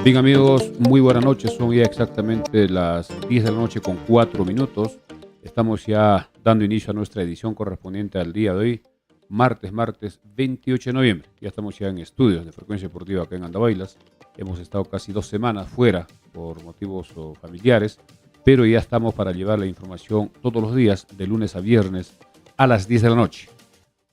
Bien amigos, muy buenas noches, son ya exactamente las 10 de la noche con 4 minutos. Estamos ya dando inicio a nuestra edición correspondiente al día de hoy, martes 28 de noviembre. Ya estamos ya en estudios de Frecuencia Deportiva acá en Andahuaylas. Hemos estado casi 2 semanas fuera por motivos familiares, pero ya estamos para llevar la información todos los días, de lunes a viernes a las 10 de la noche,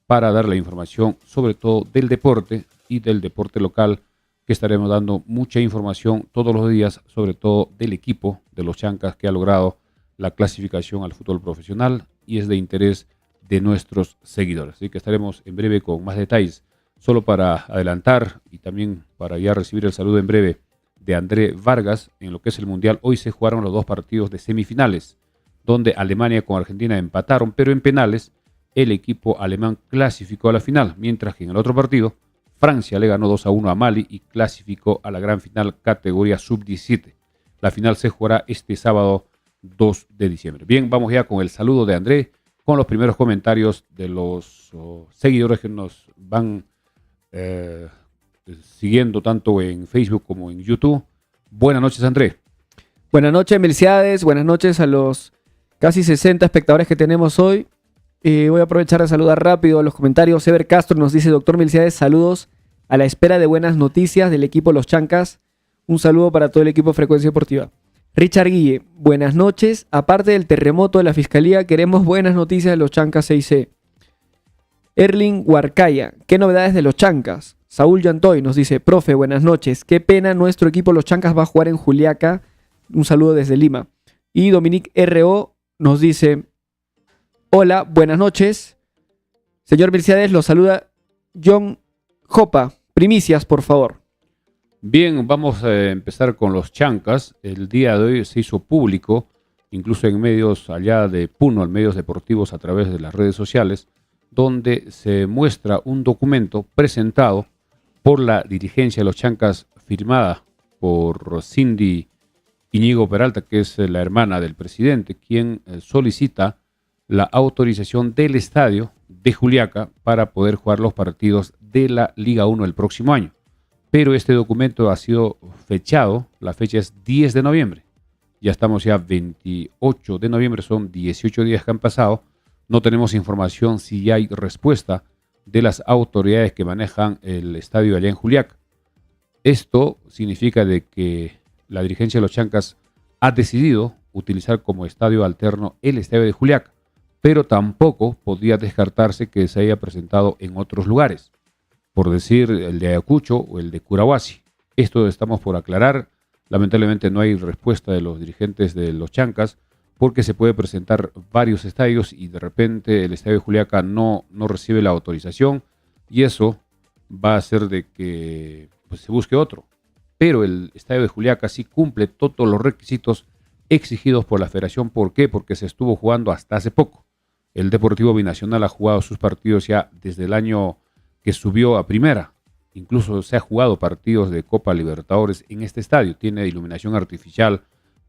para dar la información sobre todo del deporte y del deporte local, que estaremos dando mucha información todos los días, sobre todo del equipo de los Chancas que ha logrado la clasificación al fútbol profesional y es de interés de nuestros seguidores. Así que estaremos en breve con más detalles. Solo para adelantar y también para ya recibir el saludo en breve de André Vargas, en lo que es el Mundial, hoy se jugaron los dos partidos de semifinales, donde Alemania con Argentina empataron, pero en penales el equipo alemán clasificó a la final, mientras que en el otro partido Francia le ganó 2-1 a Mali y clasificó a la gran final categoría sub-17. La final se jugará este sábado 2 de diciembre. Bien, vamos ya con el saludo de André, con los primeros comentarios de los seguidores que nos van siguiendo tanto en Facebook como en YouTube. Buenas noches, André. Buenas noches, Melciades. Buenas noches a los casi 60 espectadores que tenemos hoy. Voy a aprovechar de saludar rápido a los comentarios. Ever Castro nos dice: doctor Melciades, saludos a la espera de buenas noticias del equipo Los Chancas. Un saludo para todo el equipo Frecuencia Deportiva. Richard Guille, buenas noches. Aparte del terremoto de la Fiscalía, queremos buenas noticias de Los Chancas 6C. Erling Huarcaya, ¿qué novedades de Los Chancas? Saúl Yantoy nos dice: profe, buenas noches. Qué pena, nuestro equipo Los Chancas va a jugar en Juliaca. Un saludo desde Lima. Y Dominique R.O. nos dice: hola, buenas noches. Señor Melciades, lo saluda John Jopa. Primicias, por favor. Bien, vamos a empezar con los Chancas. El día de hoy se hizo público, incluso en medios allá de Puno, en medios deportivos a través de las redes sociales, donde se muestra un documento presentado por la dirigencia de los Chancas, firmada por Cindy Iñigo Peralta, que es la hermana del presidente, quien solicita la autorización del estadio de Juliaca para poder jugar los partidos de la Liga 1 el próximo año. Pero este documento ha sido fechado, la fecha es 10 de noviembre. Ya estamos ya 28 de noviembre, son 18 días que han pasado. No tenemos información si ya hay respuesta de las autoridades que manejan el estadio allá en Juliaca. Esto significa de que la dirigencia de los Chancas ha decidido utilizar como estadio alterno el estadio de Juliaca, pero tampoco podría descartarse que se haya presentado en otros lugares, por decir el de Ayacucho o el de Curahuasi. Esto estamos por aclarar. Lamentablemente no hay respuesta de los dirigentes de los Chancas, porque se puede presentar varios estadios y de repente el estadio de Juliaca no recibe la autorización y eso va a hacer de que se busque otro. Pero el estadio de Juliaca sí cumple todos los requisitos exigidos por la federación. ¿Por qué? Porque se estuvo jugando hasta hace poco. El Deportivo Binacional ha jugado sus partidos ya desde el año que subió a primera. Incluso se ha jugado partidos de Copa Libertadores en este estadio. Tiene iluminación artificial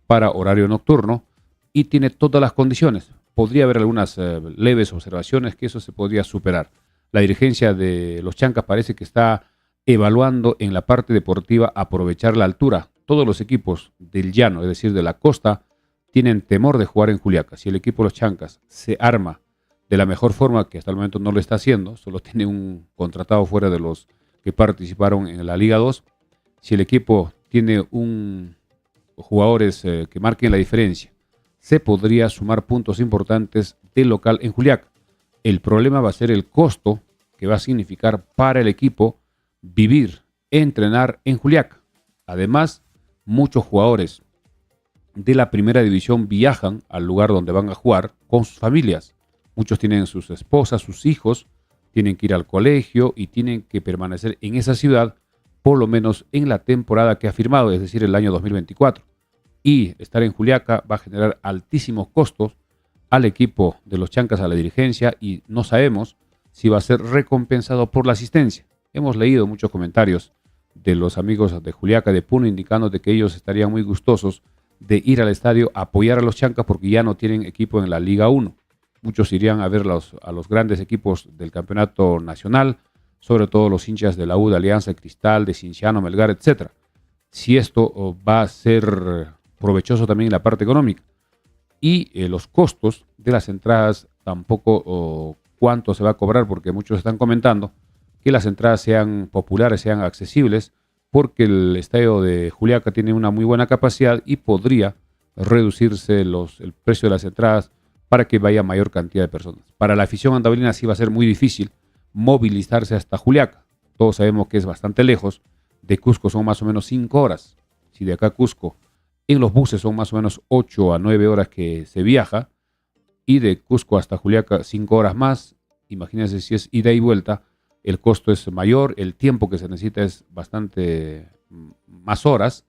para horario nocturno y tiene todas las condiciones. Podría haber algunas leves observaciones que eso se podría superar. La dirigencia de los Chancas parece que está evaluando en la parte deportiva aprovechar la altura. Todos los equipos del llano, es decir, de la costa, tienen temor de jugar en Juliaca. Si el equipo de los Chancas se arma de la mejor forma, que hasta el momento no lo está haciendo, solo tiene un contratado fuera de los que participaron en la Liga 2, si el equipo tiene jugadores que marquen la diferencia, se podría sumar puntos importantes del local en Juliaca. El problema va a ser el costo que va a significar para el equipo vivir, entrenar en Juliaca. Además, muchos jugadores de la primera división viajan al lugar donde van a jugar con sus familias. Muchos tienen sus esposas, sus hijos, tienen que ir al colegio y tienen que permanecer en esa ciudad por lo menos en la temporada que ha firmado, es decir, el año 2024. Y estar en Juliaca va a generar altísimos costos al equipo de los Chancas, a la dirigencia, y no sabemos si va a ser recompensado por la asistencia. Hemos leído muchos comentarios de los amigos de Juliaca, de Puno, indicando de que ellos estarían muy gustosos de ir al estadio a apoyar a los Chancas porque ya no tienen equipo en la Liga 1. Muchos irían a ver a los grandes equipos del campeonato nacional, sobre todo los hinchas de la U, de Alianza, Cristal, de Cienciano, Melgar, etc. si esto va a ser provechoso también en la parte económica. Y los costos de las entradas tampoco cuánto se va a cobrar, porque muchos están comentando que las entradas sean populares, sean accesibles, porque el estadio de Juliaca tiene una muy buena capacidad y podría reducirse el precio de las entradas para que vaya mayor cantidad de personas. Para la afición andahuelina sí va a ser muy difícil movilizarse hasta Juliaca. Todos sabemos que es bastante lejos. De Cusco son más o menos 5 horas. Si de acá a Cusco en los buses son más o menos 8 a 9 horas que se viaja, y de Cusco hasta Juliaca 5 horas más. Imagínense si es ida y vuelta, el costo es mayor, el tiempo que se necesita es bastante más horas,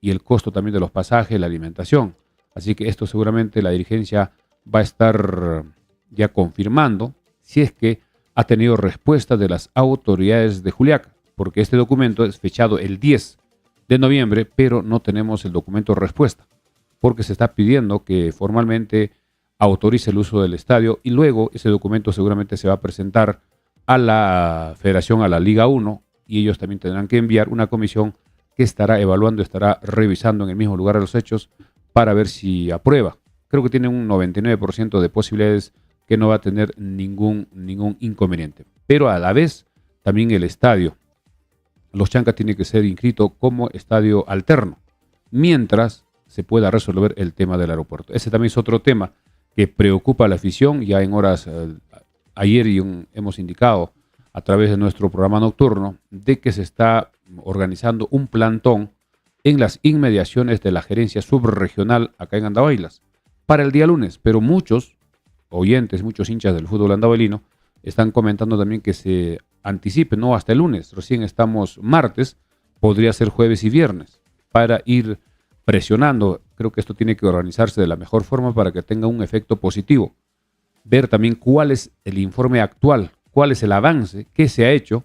y el costo también de los pasajes, la alimentación. Así que esto seguramente la dirigencia va a estar ya confirmando si es que ha tenido respuesta de las autoridades de Juliaca, porque este documento es fechado el 10 de noviembre, pero no tenemos el documento de respuesta, porque se está pidiendo que formalmente autorice el uso del estadio, y luego ese documento seguramente se va a presentar a la Federación, a la Liga 1, y ellos también tendrán que enviar una comisión que estará evaluando, estará revisando en el mismo lugar de los hechos para ver si aprueba. Creo que tiene un 99% de posibilidades que no va a tener ningún inconveniente. Pero a la vez, también el estadio Los Chancas tiene que ser inscrito como estadio alterno, mientras se pueda resolver el tema del aeropuerto. Ese también es otro tema que preocupa a la afición. Ya en horas ayer hemos indicado a través de nuestro programa nocturno de que se está organizando un plantón en las inmediaciones de la gerencia subregional acá en Andahuaylas para el día lunes, pero muchos oyentes, muchos hinchas del fútbol andahuelino están comentando también que se anticipe, no hasta el lunes, recién estamos martes, podría ser jueves y viernes, para ir presionando. Creo que esto tiene que organizarse de la mejor forma para que tenga un efecto positivo. Ver también cuál es el informe actual, cuál es el avance, qué se ha hecho,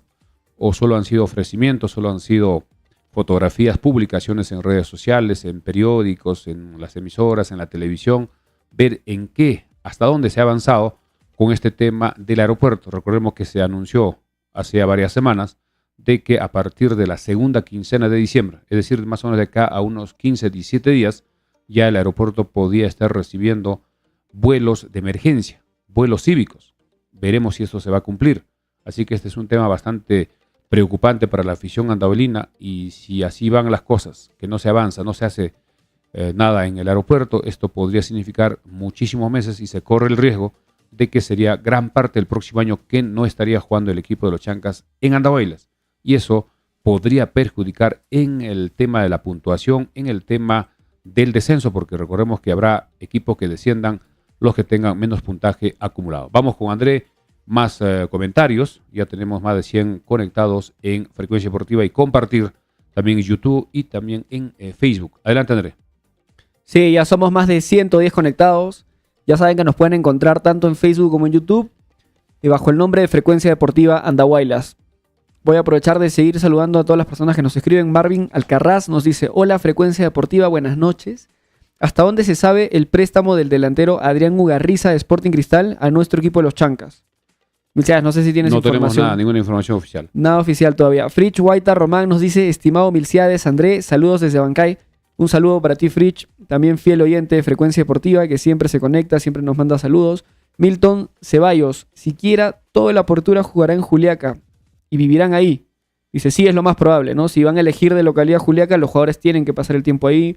o solo han sido ofrecimientos, solo han sido fotografías, publicaciones en redes sociales, en periódicos, en las emisoras, en la televisión, ver en qué, hasta dónde se ha avanzado con este tema del aeropuerto. Recordemos que se anunció hace varias semanas de que a partir de la segunda quincena de diciembre, es decir, más o menos de acá a unos 15, 17 días, ya el aeropuerto podía estar recibiendo vuelos de emergencia, vuelos cívicos. Veremos si esto se va a cumplir. Así que este es un tema bastante preocupante para la afición andahuelina, y si así van las cosas, que no se avanza, no se hace nada en el aeropuerto, esto podría significar muchísimos meses y se corre el riesgo de que sería gran parte del próximo año que no estaría jugando el equipo de los Chancas en Andahuaylas. Y eso podría perjudicar en el tema de la puntuación, en el tema del descenso, porque recordemos que habrá equipos que desciendan los que tengan menos puntaje acumulado. Vamos con André, más comentarios. Ya tenemos más de 100 conectados en Frecuencia Deportiva, y compartir también en YouTube y también en Facebook. Adelante, André. Sí, ya somos más de 110 conectados. Ya saben que nos pueden encontrar tanto en Facebook como en YouTube y bajo el nombre de Frecuencia Deportiva Andahuaylas. Voy a aprovechar de seguir saludando a todas las personas que nos escriben. Marvin Alcarraz nos dice: hola Frecuencia Deportiva, buenas noches. ¿Hasta dónde se sabe el préstamo del delantero Adrián Ugarriza de Sporting Cristal a nuestro equipo de los Chancas? Milciades, no sé si tienes información. No tenemos ninguna información oficial. Nada oficial todavía. Fritz Guaita Román nos dice: estimado Milciades, André, saludos desde Bancay. Un saludo para ti, Fritz, también fiel oyente de Frecuencia Deportiva, que siempre se conecta, siempre nos manda saludos. Milton Ceballos: siquiera toda la apertura jugará en Juliaca y vivirán ahí. Dice: sí, es lo más probable, ¿no? Si van a elegir de localidad Juliaca, los jugadores tienen que pasar el tiempo ahí,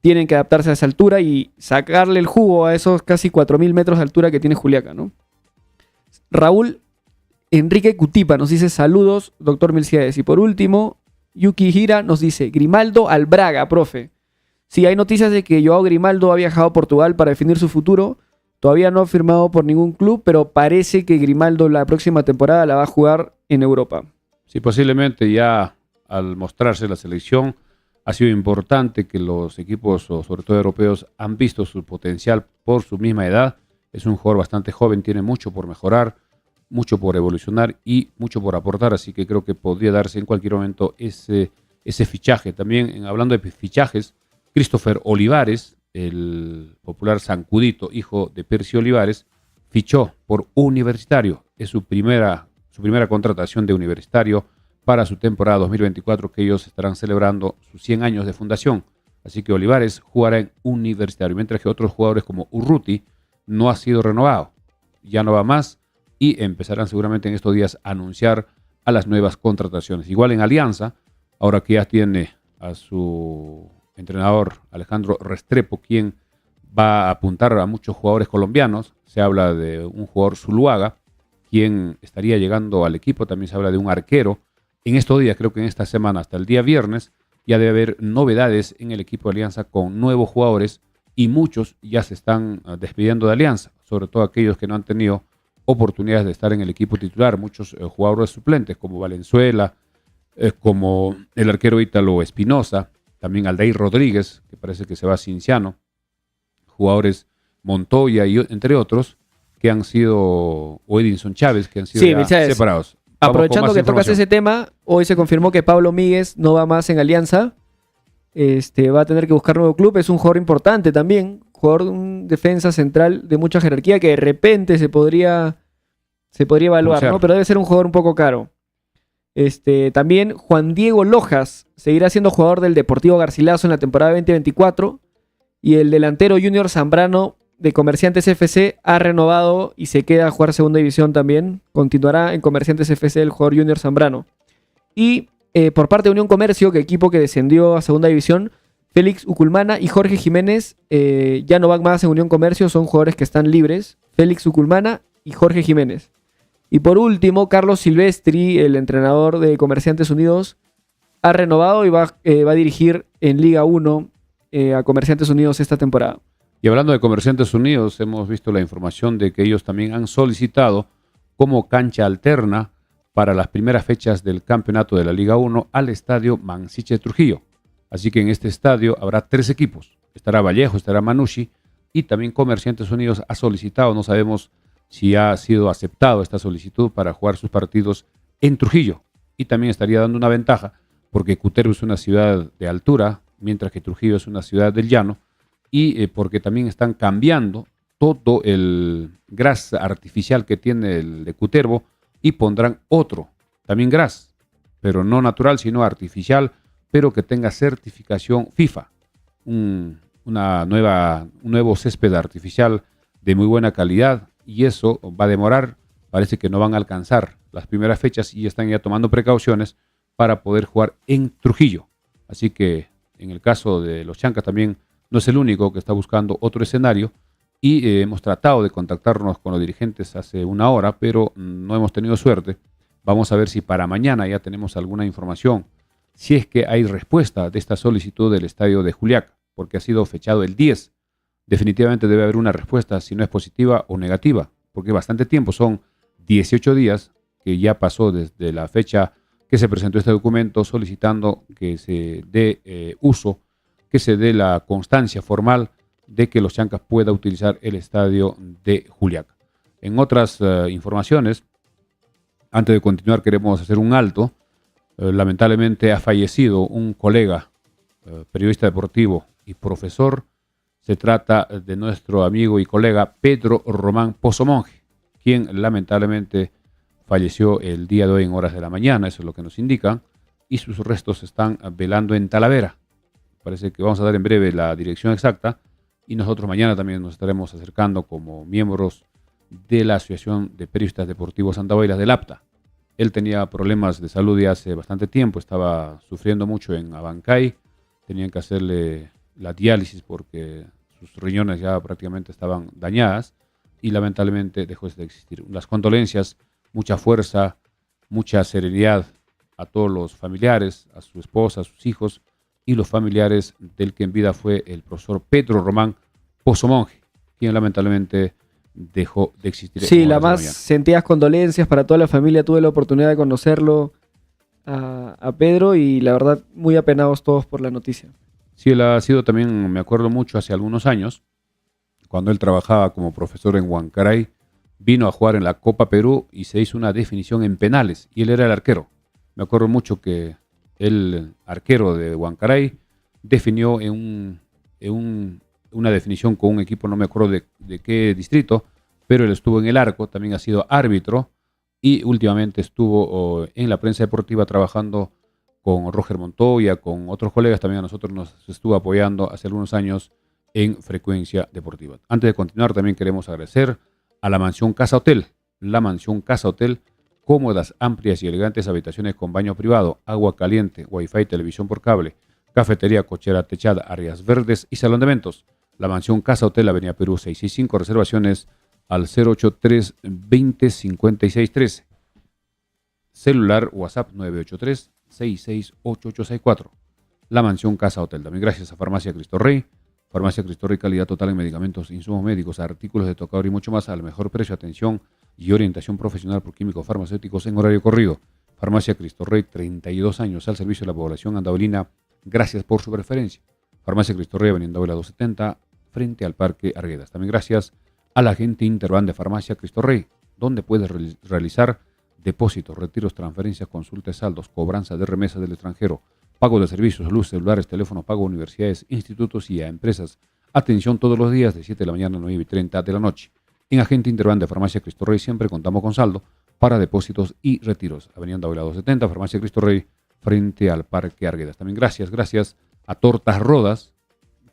tienen que adaptarse a esa altura y sacarle el jugo a esos casi 4.000 metros de altura que tiene Juliaca, ¿no? Raúl Enrique Cutipa nos dice: saludos, doctor Milciades. Y por último, Yuki Gira nos dice: Grimaldo al Braga, profe. Sí, hay noticias de que Joao Grimaldo ha viajado a Portugal para definir su futuro. Todavía no ha firmado por ningún club, pero parece que Grimaldo la próxima temporada la va a jugar en Europa. Sí, posiblemente ya al mostrarse la selección ha sido importante que los equipos, sobre todo europeos, han visto su potencial por su misma edad. Es un jugador bastante joven, tiene mucho por mejorar, mucho por evolucionar y mucho por aportar, así que creo que podría darse en cualquier momento ese fichaje. También, hablando de fichajes, Christopher Olivares, el popular Zancudito, hijo de Percy Olivares, fichó por Universitario. Es su primera contratación de Universitario para su temporada 2024, que ellos estarán celebrando sus 100 años de fundación. Así que Olivares jugará en Universitario, mientras que otros jugadores como Urruti no ha sido renovado. Ya no va más y empezarán seguramente en estos días a anunciar a las nuevas contrataciones. Igual en Alianza, ahora que ya tiene a su entrenador Alejandro Restrepo, quien va a apuntar a muchos jugadores colombianos. Se habla de un jugador Zuluaga, quien estaría llegando al equipo. También se habla de un arquero. En estos días, creo que en esta semana, hasta el día viernes, ya debe haber novedades en el equipo de Alianza con nuevos jugadores y muchos ya se están despidiendo de Alianza, sobre todo aquellos que no han tenido oportunidades de estar en el equipo titular. Muchos jugadores suplentes como Valenzuela, como el arquero Ítalo Espinosa, también Aldair Rodríguez, que parece que se va a Cienciano, jugadores Montoya y entre otros que han sido, o Edinson Chávez, que han sido separados. Aprovechando que tocas ese tema, hoy se confirmó que Pablo Míguez no va más en Alianza. Va a tener que buscar nuevo club. Es un jugador importante también, jugador de un defensa central de mucha jerarquía que de repente se podría evaluar, ¿no? Pero debe ser un jugador un poco caro. También Juan Diego Lojas seguirá siendo jugador del Deportivo Garcilaso en la temporada 2024 y el delantero Junior Zambrano de Comerciantes FC ha renovado y se queda a jugar segunda división también. Continuará en Comerciantes FC el jugador Junior Zambrano. Y por parte de Unión Comercio, que equipo que descendió a segunda división, Félix Uculmana y Jorge Jiménez ya no van más en Unión Comercio, son jugadores que están libres. Félix Uculmana y Jorge Jiménez. Y por último, Carlos Silvestri, el entrenador de Comerciantes Unidos, ha renovado y va a dirigir en Liga 1 a Comerciantes Unidos esta temporada. Y hablando de Comerciantes Unidos, hemos visto la información de que ellos también han solicitado como cancha alterna para las primeras fechas del campeonato de la Liga 1 al estadio Mansiche Trujillo. Así que en este estadio habrá 3 equipos. Estará Vallejo, estará Manucci y también Comerciantes Unidos ha solicitado, no sabemos si ha sido aceptado esta solicitud para jugar sus partidos en Trujillo. Y también estaría dando una ventaja porque Cutervo es una ciudad de altura, mientras que Trujillo es una ciudad del llano. Y porque también están cambiando todo el gras artificial que tiene el de Cutervo y pondrán otro, también gras, pero no natural, sino artificial, pero que tenga certificación FIFA. Un nuevo césped artificial de muy buena calidad y eso va a demorar, parece que no van a alcanzar las primeras fechas y están ya tomando precauciones para poder jugar en Trujillo. Así que en el caso de los Chancas también no es el único que está buscando otro escenario y hemos tratado de contactarnos con los dirigentes hace una hora, pero no hemos tenido suerte. Vamos a ver si para mañana ya tenemos alguna información, si es que hay respuesta de esta solicitud del estadio de Juliaca, porque ha sido fechado el 10. Definitivamente debe haber una respuesta, si no es positiva o negativa, porque bastante tiempo, son 18 días que ya pasó desde la fecha que se presentó este documento solicitando que se dé uso, que se dé la constancia formal de que los Chancas pueda utilizar el estadio de Juliaca. En otras informaciones, antes de continuar queremos hacer un alto. Lamentablemente ha fallecido un colega, periodista deportivo y profesor. Se trata de nuestro amigo y colega Pedro Román Pozomonje, quien lamentablemente falleció el día de hoy en horas de la mañana, eso es lo que nos indican, y sus restos se están velando en Talavera. Parece que vamos a dar en breve la dirección exacta y nosotros mañana también nos estaremos acercando como miembros de la Asociación de Periodistas Deportivos Andahuaylas del APTA. Él tenía problemas de salud ya hace bastante tiempo, estaba sufriendo mucho en Abancay, tenían que hacerle la diálisis porque sus riñones ya prácticamente estaban dañadas y lamentablemente dejó de existir. Las condolencias, mucha fuerza, mucha serenidad a todos los familiares, a su esposa, a sus hijos y los familiares del que en vida fue el profesor Pedro Román Pozomonje, quien lamentablemente dejó de existir. Sí, las más sentidas condolencias para toda la familia. Tuve la oportunidad de conocerlo a Pedro y la verdad muy apenados todos por la noticia. Sí, él ha sido también, me acuerdo mucho, hace algunos años, cuando él trabajaba como profesor en Huancaray, vino a jugar en la Copa Perú y se hizo una definición en penales y él era el arquero. Me acuerdo mucho que el arquero de Huancaray definió una definición con un equipo, no me acuerdo de qué distrito, pero él estuvo en el arco, también ha sido árbitro y últimamente estuvo en la prensa deportiva trabajando con Roger Montoya, con otros colegas. También a nosotros nos estuvo apoyando hace algunos años en Frecuencia Deportiva. Antes de continuar, también queremos agradecer a la Mansión Casa Hotel. La Mansión Casa Hotel, cómodas, amplias y elegantes habitaciones con baño privado, agua caliente, wifi, televisión por cable, cafetería, cochera techada, áreas verdes y salón de eventos. La Mansión Casa Hotel, Avenida Perú 665, reservaciones al 083 20 56 13. Celular WhatsApp 983 668864. La Mansión Casa Hotel. También gracias a Farmacia Cristo Rey. Farmacia Cristo Rey, calidad total en medicamentos, insumos médicos, artículos de tocador y mucho más al mejor precio, atención y orientación profesional por químicos farmacéuticos en horario corrido. Farmacia Cristo Rey, 32 años al servicio de la población andaolina. Gracias por su preferencia. Farmacia Cristo Rey, Avenida Andaola 270, frente al Parque Arguedas. También gracias a la agente Interban de Farmacia Cristo Rey, donde puedes realizar depósitos, retiros, transferencias, consultas, saldos, cobranza de remesas del extranjero, pago de servicios, luz, celulares, teléfono, pago a universidades, institutos y a empresas. Atención todos los días de 7 de la mañana a 9:30 de la noche. En Agente Interban de Farmacia Cristo Rey siempre contamos con saldo para depósitos y retiros. Avenida Andaola 270, Farmacia Cristo Rey, frente al Parque Arguedas. También gracias a Tortas Rodas,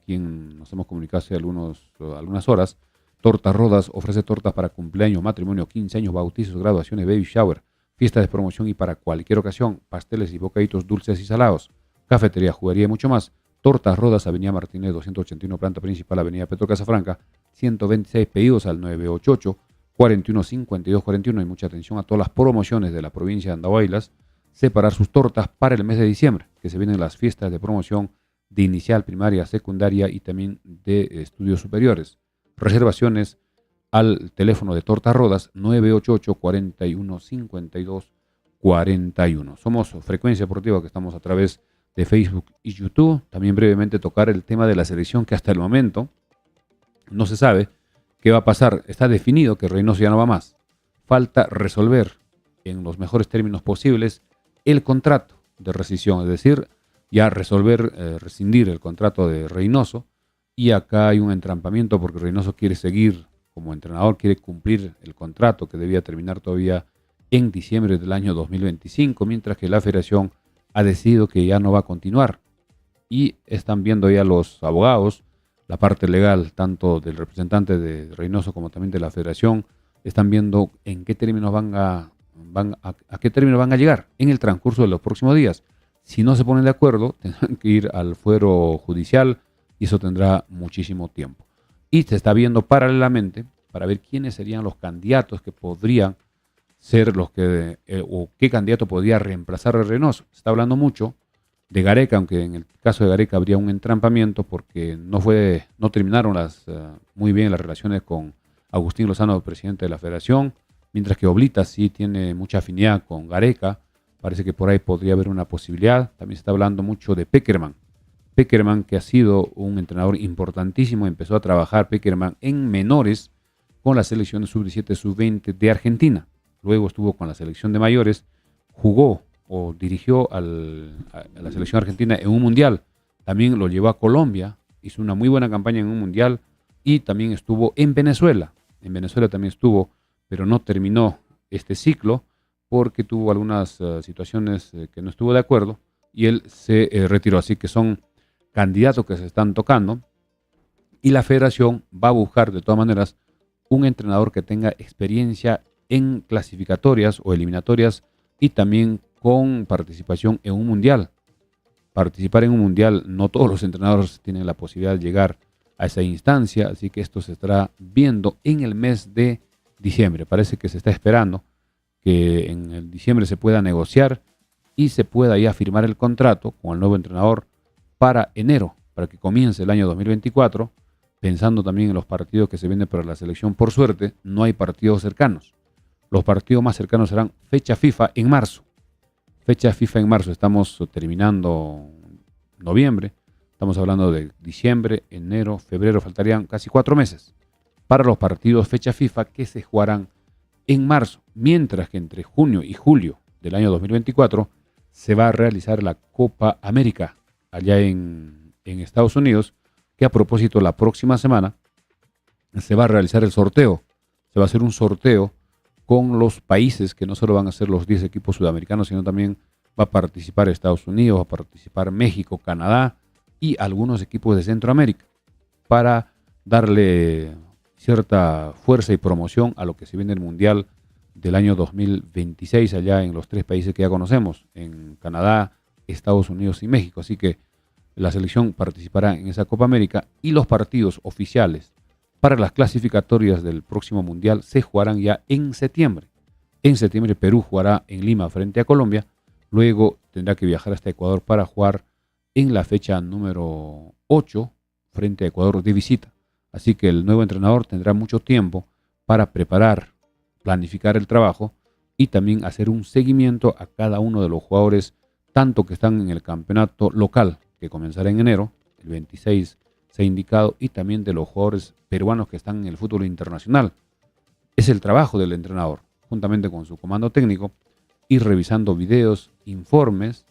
quien nos hemos comunicado hace algunas horas. Tortas Rodas ofrece tortas para cumpleaños, matrimonio, 15 años, bautizos, graduaciones, baby shower, fiestas de promoción y para cualquier ocasión, pasteles y bocaditos dulces y salados, cafetería, juguería y mucho más. Tortas Rodas, Avenida Martínez 281, planta principal, Avenida Petro Casafranca, 126, pedidos al 988 41 52 41. Y mucha atención a todas las promociones de la provincia de Andahuaylas. Separar sus tortas para el mes de diciembre, que se vienen las fiestas de promoción de inicial, primaria, secundaria y también de estudios superiores. Reservaciones al teléfono de Tortas Rodas 988 41 52 41. Somos Frecuencia Deportiva, que estamos a través de Facebook y YouTube. También brevemente tocar el tema de la selección, que hasta el momento no se sabe qué va a pasar. Está definido que Reynoso ya no va más. Falta resolver en los mejores términos posibles el contrato de rescisión, es decir, ya rescindir el contrato de Reynoso. Y acá hay un entrampamiento porque Reynoso quiere seguir como entrenador, quiere cumplir el contrato que debía terminar todavía en diciembre del año 2025, mientras que la federación ha decidido que ya no va a continuar. Y están viendo ya los abogados, la parte legal, tanto del representante de Reynoso como también de la federación, están viendo en qué términos a qué términos van a llegar en el transcurso de los próximos días. Si no se ponen de acuerdo, tendrán que ir al fuero judicial, y eso tendrá muchísimo tiempo. Y se está viendo paralelamente para ver quiénes serían los candidatos que podrían ser los que, o qué candidato podría reemplazar a Reynoso. Se está hablando mucho de Gareca, aunque en el caso de Gareca habría un entrampamiento porque no terminaron muy bien las relaciones con Agustín Lozano, presidente de la federación, mientras que Oblita sí tiene mucha afinidad con Gareca. Parece que por ahí podría haber una posibilidad. También se está hablando mucho de Pekerman, que ha sido un entrenador importantísimo. Empezó a trabajar Pekerman en menores con la selección sub-17, sub-20 de Argentina. Luego estuvo con la selección de mayores, jugó o dirigió a la selección argentina en un mundial. También lo llevó a Colombia, hizo una muy buena campaña en un mundial y también estuvo en Venezuela. En Venezuela también estuvo, pero no terminó este ciclo porque tuvo algunas situaciones que no estuvo de acuerdo y él se retiró. Así que son candidatos que se están tocando y la federación va a buscar de todas maneras un entrenador que tenga experiencia en clasificatorias o eliminatorias y también con participación en un mundial. Participar en un mundial, no todos los entrenadores tienen la posibilidad de llegar a esa instancia, así que esto se estará viendo en el mes de diciembre. Parece que se está esperando que en el diciembre se pueda negociar y se pueda ya firmar el contrato con el nuevo entrenador para enero, para que comience el año 2024, pensando también en los partidos que se vienen para la selección. Por suerte, no hay partidos cercanos. Los partidos más cercanos serán fecha FIFA en marzo. Fecha FIFA en marzo. Estamos terminando noviembre. Estamos hablando de diciembre, enero, febrero. Faltarían casi 4 meses para los partidos fecha FIFA que se jugarán en marzo. Mientras que entre junio y julio del año 2024 se va a realizar la Copa América allá en Estados Unidos, que a propósito la próxima semana se va a realizar el sorteo. Se va a hacer un sorteo con los países que no solo van a ser los 10 equipos sudamericanos, sino también va a participar Estados Unidos, va a participar México, Canadá y algunos equipos de Centroamérica para darle cierta fuerza y promoción a lo que se viene el Mundial del año 2026 allá en los 3 países que ya conocemos, en Canadá, Estados Unidos y México. Así que la selección participará en esa Copa América y los partidos oficiales para las clasificatorias del próximo Mundial se jugarán ya en septiembre. En septiembre Perú jugará en Lima frente a Colombia, luego tendrá que viajar hasta Ecuador para jugar en la fecha número 8 frente a Ecuador de visita. Así que el nuevo entrenador tendrá mucho tiempo para preparar, planificar el trabajo y también hacer un seguimiento a cada uno de los jugadores, tanto que están en el campeonato local, que comenzará en enero, el 26 se ha indicado, y también de los jugadores peruanos que están en el fútbol internacional. Es el trabajo del entrenador, juntamente con su comando técnico, ir revisando videos, informes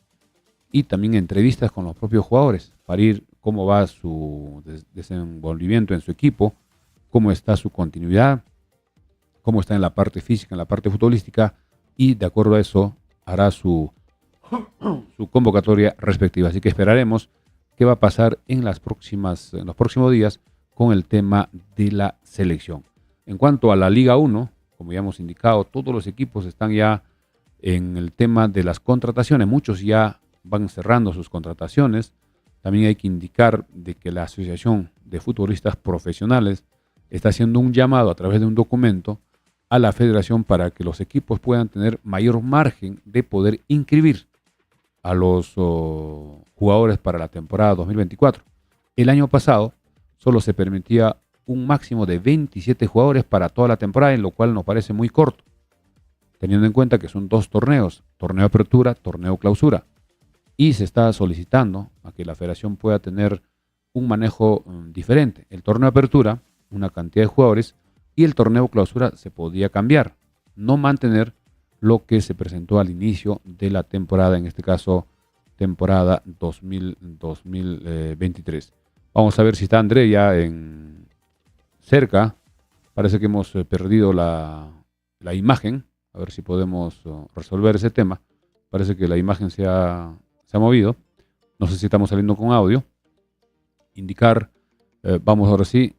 y también entrevistas con los propios jugadores para ir cómo va su desenvolvimiento en su equipo, cómo está su continuidad, cómo está en la parte física, en la parte futbolística, y de acuerdo a eso hará su convocatoria respectiva. Así que esperaremos qué va a pasar en los próximos días con el tema de la selección. En cuanto a la Liga 1, como ya hemos indicado, todos los equipos están ya en el tema de las contrataciones. Muchos ya van cerrando sus contrataciones. También hay que indicar de que la Asociación de Futbolistas Profesionales está haciendo un llamado a través de un documento a la federación para que los equipos puedan tener mayor margen de poder inscribir a los jugadores para la temporada 2024. El año pasado solo se permitía un máximo de 27 jugadores para toda la temporada, en lo cual nos parece muy corto, teniendo en cuenta que son 2 torneos, torneo apertura, torneo clausura, y se está solicitando a que la federación pueda tener un manejo diferente. El torneo apertura, una cantidad de jugadores, y el torneo clausura se podía cambiar, no mantener lo que se presentó al inicio de la temporada, en este caso temporada 2023. Vamos a ver si está André ya cerca. Parece que hemos perdido la imagen. A ver si podemos resolver ese tema. Parece que la imagen se ha movido. No sé si estamos saliendo con audio. Indicar, vamos ahora sí,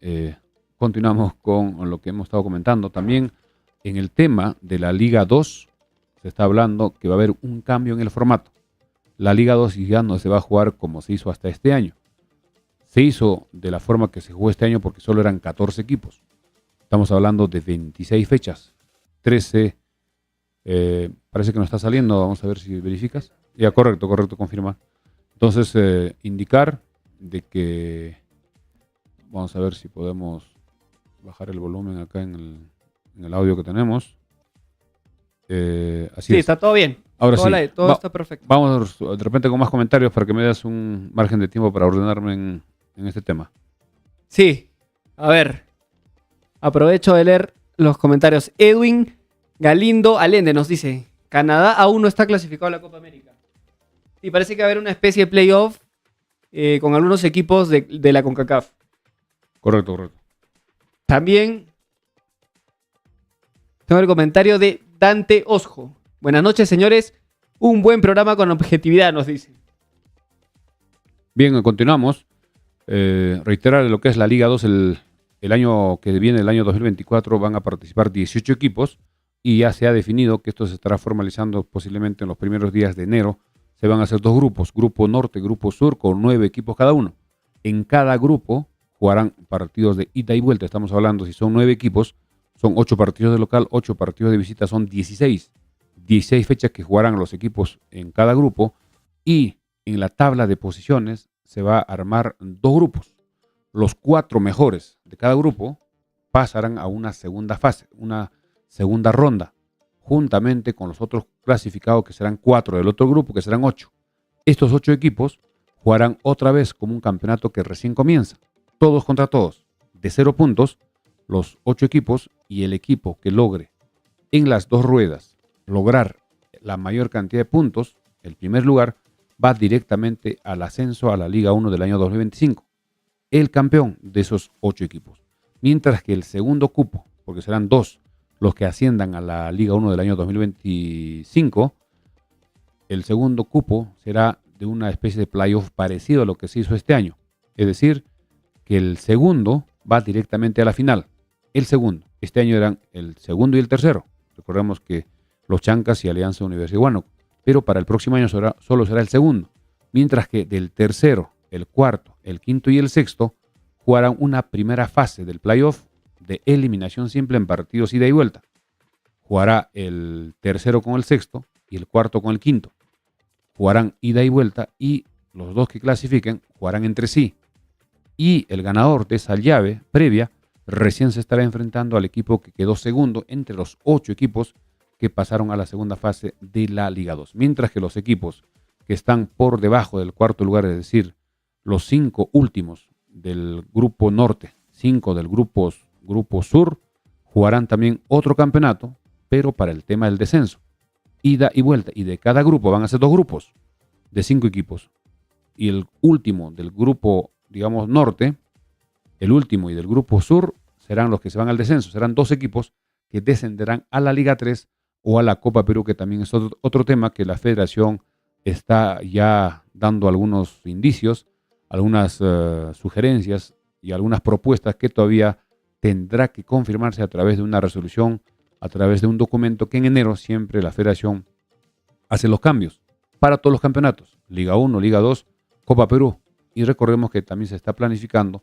continuamos con lo que hemos estado comentando. También en el tema de la Liga 2 se está hablando que va a haber un cambio en el formato. La Liga 2 ya no se va a jugar como se hizo hasta este año. Se hizo de la forma que se jugó este año porque solo eran 14 equipos. Estamos hablando de 26 fechas. 13, parece que no está saliendo. Vamos a ver si verificas. Ya, correcto, confirma. Entonces, indicar de que... Vamos a ver si podemos bajar el volumen acá en el audio que tenemos. Así sí, es. está todo bien. Ahora sí. Todo está perfecto. Vamos de repente con más comentarios para que me das un margen de tiempo para ordenarme en este tema. Sí, a ver. Aprovecho de leer los comentarios. Edwin Galindo Allende nos dice: Canadá aún no está clasificado a la Copa América. Y parece que va a haber una especie de playoff con algunos equipos de la CONCACAF. Correcto. También tengo el comentario de Dante Osjo. Buenas noches, señores. Un buen programa con objetividad, nos dice. Bien, continuamos. Reiterar lo que es la Liga 2. El año que viene, el año 2024, van a participar 18 equipos y ya se ha definido que esto se estará formalizando posiblemente en los primeros días de enero. Se van a hacer 2 grupos, grupo norte, grupo sur, con 9 equipos cada uno. En cada grupo jugarán partidos de ida y vuelta. Estamos hablando, si son 9 equipos, son 8 partidos de local, 8 partidos de visita, son 16. 16 fechas que jugarán los equipos en cada grupo, y en la tabla de posiciones se va a armar 2 grupos. Los 4 mejores de cada grupo pasarán a una segunda fase, una segunda ronda, juntamente con los otros clasificados, que serán 4 del otro grupo, que serán 8. Estos 8 equipos jugarán otra vez como un campeonato que recién comienza, todos contra todos, de 0 puntos, los 8 equipos, y el equipo que logre en las 2 ruedas lograr la mayor cantidad de puntos, el primer lugar, va directamente al ascenso a la Liga 1 del año 2025. El campeón de esos 8 equipos. Mientras que el segundo cupo, porque serán 2, los que asciendan a la Liga 1 del año 2025, el segundo cupo será de una especie de playoff parecido a lo que se hizo este año. Es decir, que el segundo va directamente a la final. El segundo. Este año eran el segundo y el tercero. Recordemos que los Chancas y Alianza Universidad de Huánuco. Pero para el próximo año solo será el segundo. Mientras que del tercero, el cuarto, el quinto y el sexto jugarán una primera fase del playoff de eliminación simple en partidos ida y vuelta. Jugará el tercero con el sexto y el cuarto con el quinto. Jugarán ida y vuelta y los dos que clasifiquen jugarán entre sí. Y el ganador de esa llave previa recién se estará enfrentando al equipo que quedó segundo entre los 8 equipos que pasaron a la segunda fase de la Liga 2. Mientras que los equipos que están por debajo del cuarto lugar, es decir, los 5 últimos del grupo norte, 5 del grupo sur, jugarán también otro campeonato, pero para el tema del descenso. Ida y vuelta. Y de cada grupo van a ser 2 grupos de 5 equipos. Y el último del grupo, digamos, norte, el último y del grupo sur serán los que se van al descenso. Serán 2 equipos que descenderán a la Liga 3 o a la Copa Perú, que también es otro tema que la federación está ya dando algunos indicios, algunas sugerencias y algunas propuestas que todavía tendrá que confirmarse a través de una resolución, a través de un documento que en enero siempre la federación hace los cambios para todos los campeonatos, Liga 1, Liga 2, Copa Perú. Y recordemos que también se está planificando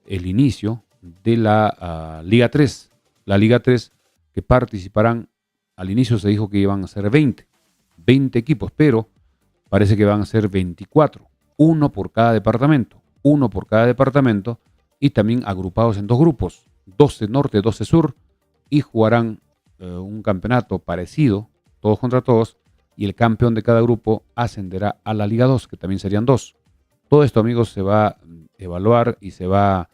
el inicio de la Liga 3. La Liga 3 que participarán, al inicio se dijo que iban a ser 20 equipos, pero parece que van a ser 24, uno por cada departamento y también agrupados en 2 grupos, 12 norte, 12 sur, y jugarán un campeonato parecido, todos contra todos, y el campeón de cada grupo ascenderá a la Liga 2, que también serían 2. Todo esto, amigos, se va a evaluar y se va a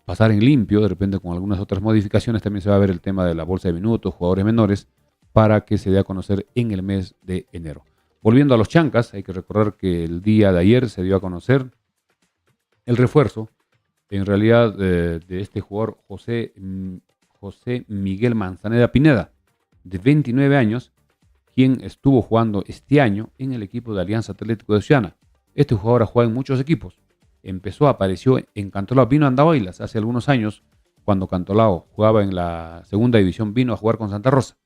pasar en limpio, de repente con algunas otras modificaciones. También se va a ver el tema de la bolsa de minutos, jugadores menores, para que se dé a conocer en el mes de enero. Volviendo a los Chancas, hay que recordar que el día de ayer se dio a conocer el refuerzo, en realidad, de este jugador José Miguel Manzaneda Pineda, de 29 años, quien estuvo jugando este año en el equipo de Alianza Atlético de Ciudad. Este jugador ha jugado en muchos equipos. Apareció en Cantolao, vino a Andahuaylas hace algunos años, cuando Cantolao jugaba en la segunda división, vino a jugar con Santa Rosa.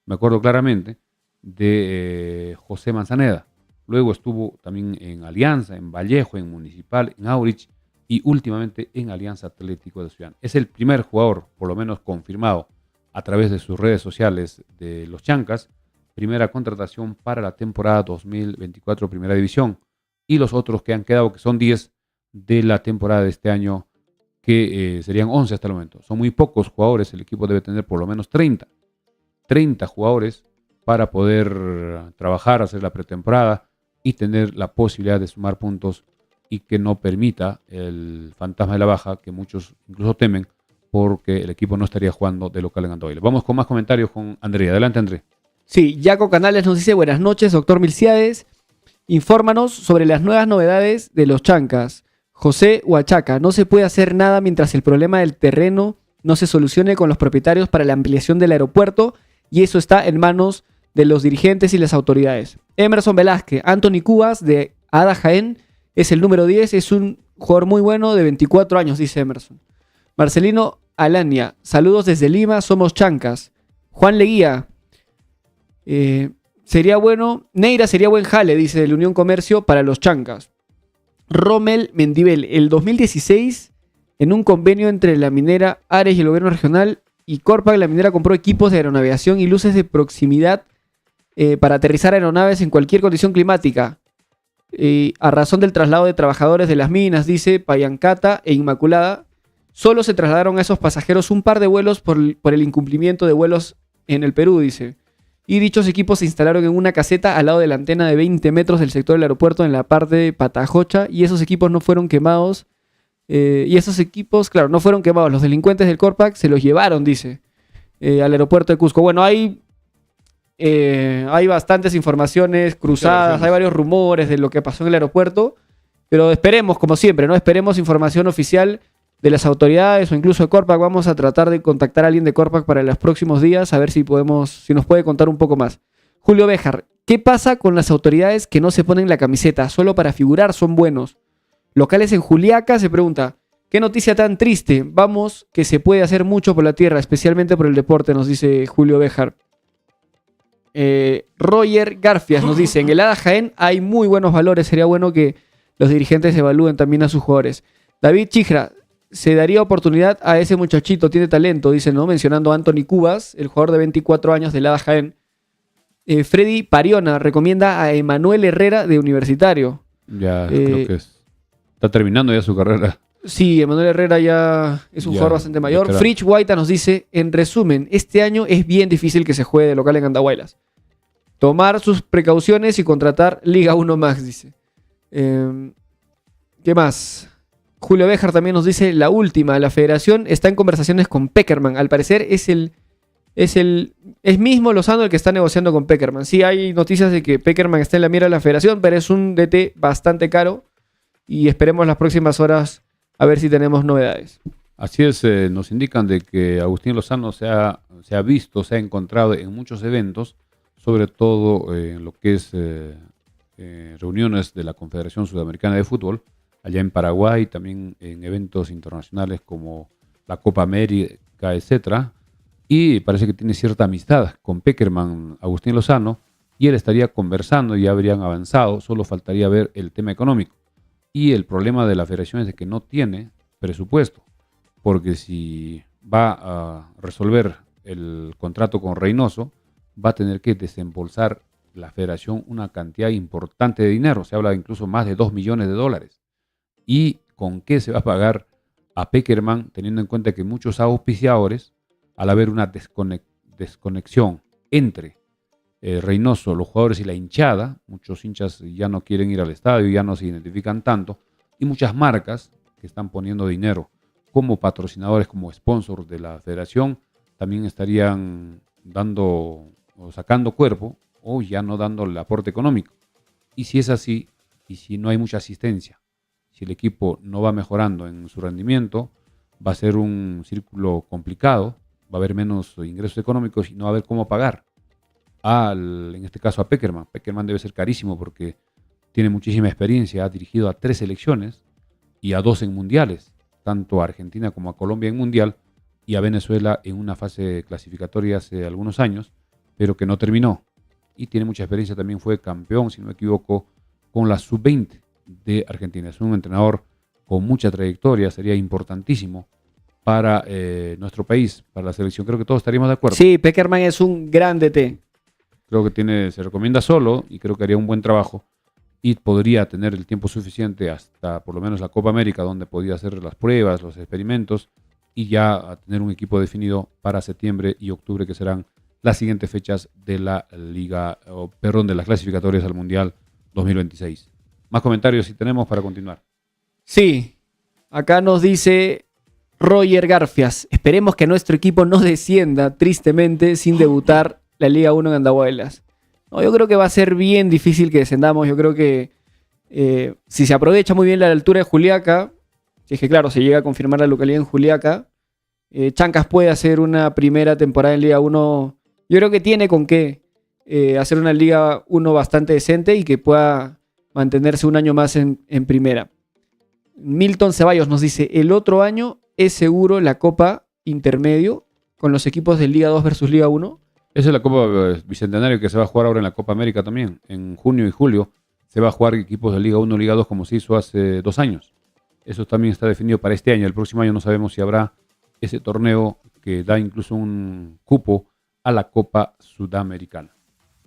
Me acuerdo claramente de José Manzaneda. Luego estuvo también en Alianza, en Vallejo, en Municipal, en Aurich y últimamente en Alianza Atlético de Ciudad. Es el primer jugador, por lo menos confirmado a través de sus redes sociales, de los Chancas. Primera contratación para la temporada 2024 Primera División. Y los otros que han quedado, que son 10 de la temporada de este año, que serían 11 hasta el momento. Son muy pocos jugadores, el equipo debe tener por lo menos 30 jugadores para poder trabajar, hacer la pretemporada y tener la posibilidad de sumar puntos y que no permita el fantasma de la baja, que muchos incluso temen, porque el equipo no estaría jugando de local en Andahuaylas. Vamos con más comentarios con André. Adelante, André. Sí, Jaco Canales nos dice: buenas noches, doctor Milciades. Infórmanos sobre las nuevas novedades de los Chancas. José Huachaca: no se puede hacer nada mientras el problema del terreno no se solucione con los propietarios para la ampliación del aeropuerto, y eso está en manos de los dirigentes y las autoridades. Emerson Velázquez: Anthony Cubas de Ada Jaén es el número 10, es un jugador muy bueno de 24 años, dice Emerson. Marcelino Alania: saludos desde Lima, somos Chancas. Juan Leguía: sería bueno, Neira sería buen jale, dice el Unión Comercio, para los Chancas. Rommel Mendivel: el 2016, en un convenio entre la minera Ares y el gobierno regional y Corpac, la minera compró equipos de aeronavegación y luces de proximidad para aterrizar aeronaves en cualquier condición climática. A razón del traslado de trabajadores de las minas, dice Payancata e Inmaculada, solo se trasladaron a esos pasajeros un par de vuelos por el incumplimiento de vuelos en el Perú, dice. Y dichos equipos se instalaron en una caseta al lado de la antena de 20 metros del sector del aeropuerto en la parte de Patajocha, y esos equipos no fueron quemados. No fueron quemados. Los delincuentes del Corpac se los llevaron, dice, al aeropuerto de Cusco. Bueno, hay bastantes informaciones cruzadas, hay varios rumores de lo que pasó en el aeropuerto, pero esperemos, como siempre, ¿no? Esperemos información oficial de las autoridades o incluso de Corpac. Vamos a tratar de contactar a alguien de Corpac para los próximos días, a ver si nos puede contar un poco más. Julio Béjar, ¿qué pasa con las autoridades que no se ponen la camiseta? Solo para figurar son buenos. Locales en Juliaca, se pregunta, ¿qué noticia tan triste? Vamos, que se puede hacer mucho por la tierra, especialmente por el deporte, nos dice Julio Béjar. Roger Garfias nos dice, en el Hada Jaén hay muy buenos valores, sería bueno que los dirigentes evalúen también a sus jugadores. David Chijra, se daría oportunidad a ese muchachito, tiene talento, dice, ¿no? Mencionando a Anthony Cubas, el jugador de 24 años del Hada Jaén. Freddy Pariona recomienda a Emanuel Herrera de Universitario. Ya creo que está terminando ya su carrera. Sí, Emanuel Herrera ya es un jugador bastante mayor. Literal. Fritz Guaita nos dice, en resumen, este año es bien difícil que se juegue de local en Andahuaylas. Tomar sus precauciones y contratar Liga 1 Max, dice. ¿Qué más? Julio Béjar también nos dice, la última, la federación está en conversaciones con Pekerman. Al parecer es mismo Lozano el que está negociando con Pekerman. Sí, hay noticias de que Pekerman está en la mira de la federación, pero es un DT bastante caro y esperemos las próximas horas a ver si tenemos novedades. Así es, nos indican de que Agustín Lozano se ha visto, se ha encontrado en muchos eventos, sobre todo en lo que es reuniones de la Confederación Sudamericana de Fútbol, allá en Paraguay, también en eventos internacionales como la Copa América, etcétera, y parece que tiene cierta amistad con Pekerman, Agustín Lozano, y él estaría conversando y ya habrían avanzado, solo faltaría ver el tema económico. Y el problema de la federación es de que no tiene presupuesto, porque si va a resolver el contrato con Reynoso, va a tener que desembolsar la federación una cantidad importante de dinero, se habla de incluso más de $2 millones. ¿Y con qué se va a pagar a Pekerman, teniendo en cuenta que muchos auspiciadores, al haber una desconexión entre Reynoso, los jugadores y la hinchada, muchos hinchas ya no quieren ir al estadio, ya no se identifican tanto, y muchas marcas que están poniendo dinero como patrocinadores, como sponsors de la federación, también estarían dando o sacando cuerpo o ya no dando el aporte económico. Y si es así, y si no hay mucha asistencia, si el equipo no va mejorando en su rendimiento, va a ser un círculo complicado, va a haber menos ingresos económicos y no va a haber cómo pagar. En este caso a Pekerman. Pekerman debe ser carísimo porque tiene muchísima experiencia, ha dirigido a 3 selecciones y a 2 en mundiales, tanto a Argentina como a Colombia en mundial y a Venezuela en una fase clasificatoria hace algunos años, pero que no terminó. Y tiene mucha experiencia, también fue campeón, si no me equivoco, con la sub-20 de Argentina. Es un entrenador con mucha trayectoria, sería importantísimo para nuestro país, para la selección. Creo que todos estaríamos de acuerdo. Sí, Pekerman es un gran DT. Creo que se recomienda solo y creo que haría un buen trabajo y podría tener el tiempo suficiente hasta por lo menos la Copa América, donde podía hacer las pruebas, los experimentos y ya a tener un equipo definido para septiembre y octubre, que serán las siguientes fechas de la de las clasificatorias al Mundial 2026. Más comentarios si tenemos para continuar. Sí, acá nos dice Roger Garfias, esperemos que nuestro equipo no descienda tristemente sin debutar la Liga 1 en Andahuaylas. No, yo creo que va a ser bien difícil que descendamos. Yo creo que si se aprovecha muy bien la altura de Juliaca, si es que claro, se llega a confirmar la localidad en Juliaca, Chancas puede hacer una primera temporada en Liga 1. Yo creo que tiene con qué hacer una Liga 1 bastante decente y que pueda mantenerse un año más en primera. Milton Ceballos nos dice, el otro año es seguro la Copa Intermedio con los equipos de Liga 2 versus Liga 1. Esa es la Copa Bicentenario que se va a jugar ahora en la Copa América también. En junio y julio se va a jugar equipos de Liga 1 Liga 2 como se hizo hace 2 años. Eso también está definido para este año. El próximo año no sabemos si habrá ese torneo que da incluso un cupo a la Copa Sudamericana.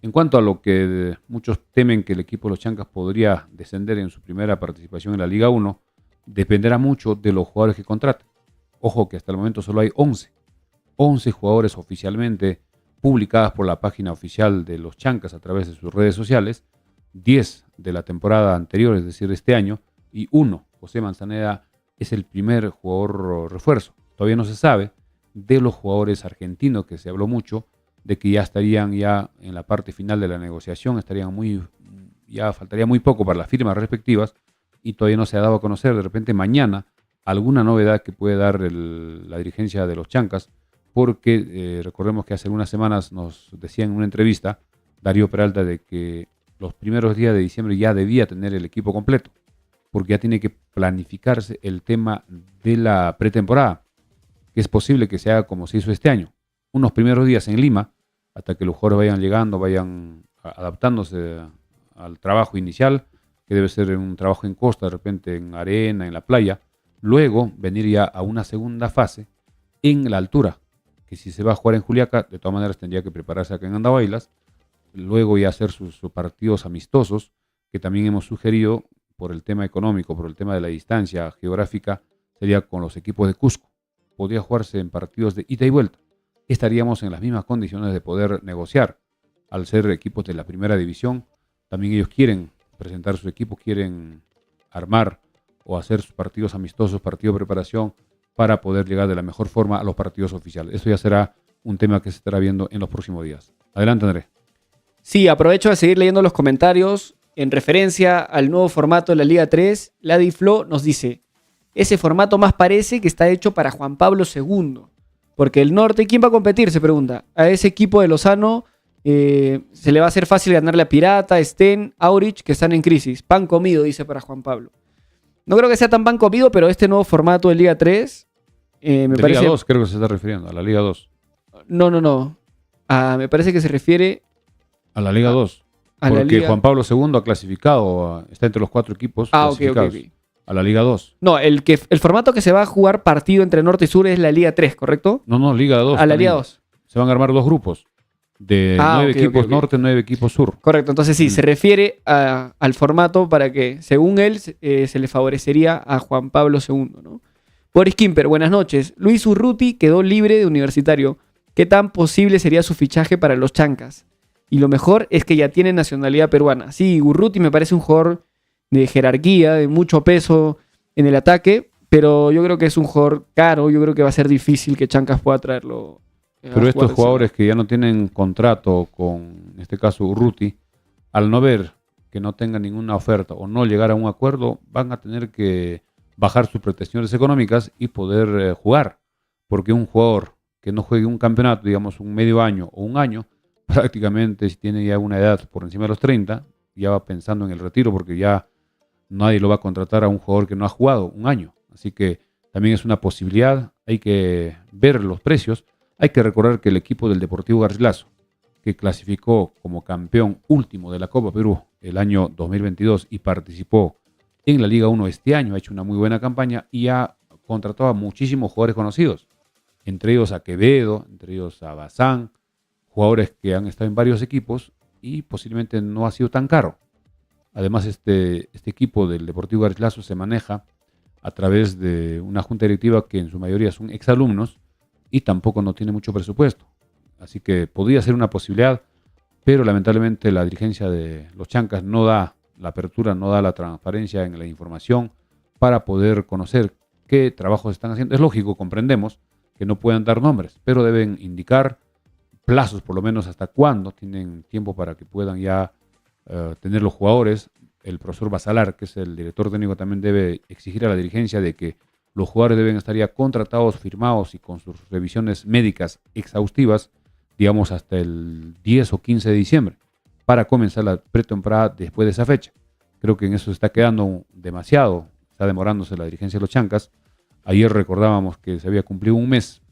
En cuanto a lo que muchos temen que el equipo de los Chancas podría descender en su primera participación en la Liga 1, dependerá mucho de los jugadores que contraten. Ojo que hasta el momento solo hay 11 jugadores oficialmente publicadas por la página oficial de los Chancas a través de sus redes sociales, 10 de la temporada anterior, es decir, este año, y 1, José Manzaneda, es el primer jugador refuerzo. Todavía no se sabe de los jugadores argentinos, que se habló mucho, de que ya estarían ya en la parte final de la negociación, ya faltaría muy poco para las firmas respectivas, y todavía no se ha dado a conocer. De repente mañana alguna novedad que puede dar la dirigencia de los Chancas, porque recordemos que hace algunas semanas nos decía en una entrevista Darío Peralta de que los primeros días de diciembre ya debía tener el equipo completo, porque ya tiene que planificarse el tema de la pretemporada, que es posible que se haga como se hizo este año. Unos primeros días en Lima, hasta que los jugadores vayan llegando, vayan adaptándose al trabajo inicial, que debe ser un trabajo en costa, de repente en arena, en la playa. Luego venir ya a una segunda fase en la altura, que si se va a jugar en Juliaca, de todas maneras tendría que prepararse acá en Andahuaylas. Luego ya hacer sus partidos amistosos, que también hemos sugerido por el tema económico, por el tema de la distancia geográfica, sería con los equipos de Cusco. Podría jugarse en partidos de ida y vuelta. Estaríamos en las mismas condiciones de poder negociar. Al ser equipos de la primera división, también ellos quieren presentar sus equipos, quieren armar o hacer sus partidos amistosos, partidos de preparación, para poder llegar de la mejor forma a los partidos oficiales. Eso ya será un tema que se estará viendo en los próximos días. Adelante, Andrés. Sí, aprovecho de seguir leyendo los comentarios. En referencia al nuevo formato de la Liga 3, Ladi Flo nos dice: ese formato más parece que está hecho para Juan Pablo II. Porque el norte, ¿quién va a competir? Se pregunta. A ese equipo de Lozano se le va a hacer fácil ganarle a Pirata, Sten, Aurich, que están en crisis. Pan comido, dice para Juan Pablo. No creo que sea tan pan comido, pero este nuevo formato de Liga 3 me parece... Liga 2 creo que se está refiriendo, a la Liga 2. No. Me parece que se refiere... A la Liga 2. Porque Juan Pablo II ha clasificado, está entre los 4 equipos clasificados. Ok. A la Liga 2. No, el formato que se va a jugar partido entre norte y sur es la Liga 3, ¿correcto? No, Liga 2. A la Liga 2. Se van a armar 2 grupos. De 9 equipos norte, 9 equipos sur. Correcto, entonces sí, se refiere al formato para que, según él, se le favorecería a Juan Pablo II, ¿no? Boris Kimper, buenas noches. Luis Urruti quedó libre de Universitario. ¿Qué tan posible sería su fichaje para los Chancas? Y lo mejor es que ya tiene nacionalidad peruana. Sí, Urruti me parece un jugador de jerarquía, de mucho peso en el ataque, pero yo creo que es un jugador caro, yo creo que va a ser difícil que Chancas pueda traerlo. Pero estos jugadores que ya no tienen contrato con, en este caso, Urruti, al no ver que no tengan ninguna oferta o no llegar a un acuerdo, van a tener que bajar sus pretensiones económicas y poder jugar. Porque un jugador que no juegue un campeonato, digamos un medio año o un año, prácticamente si tiene ya una edad por encima de los 30, ya va pensando en el retiro porque ya nadie lo va a contratar a un jugador que no ha jugado un año. Así que también es una posibilidad, hay que ver los precios. Hay que recordar que el equipo del Deportivo Garcilaso, que clasificó como campeón último de la Copa Perú el año 2022 y participó en la Liga 1 este año, ha hecho una muy buena campaña y ha contratado a muchísimos jugadores conocidos, entre ellos a Quevedo, entre ellos a Bazán, jugadores que han estado en varios equipos y posiblemente no ha sido tan caro. Además, este equipo del Deportivo Garcilaso se maneja a través de una junta directiva que en su mayoría son exalumnos y tampoco no tiene mucho presupuesto. Así que podría ser una posibilidad, pero lamentablemente la dirigencia de los Chancas no da la apertura, no da la transparencia en la información para poder conocer qué trabajos están haciendo. Es lógico, comprendemos que no puedan dar nombres, pero deben indicar plazos, por lo menos hasta cuándo tienen tiempo para que puedan ya tener los jugadores. El profesor Basalar, que es el director técnico, también debe exigir a la dirigencia de que los jugadores deben estar ya contratados, firmados y con sus revisiones médicas exhaustivas, digamos hasta el 10 o 15 de diciembre, para comenzar la pretemporada después de esa fecha. Creo que en eso se está quedando demasiado, está demorándose la dirigencia de los Chancas. Ayer recordábamos que se había cumplido un mes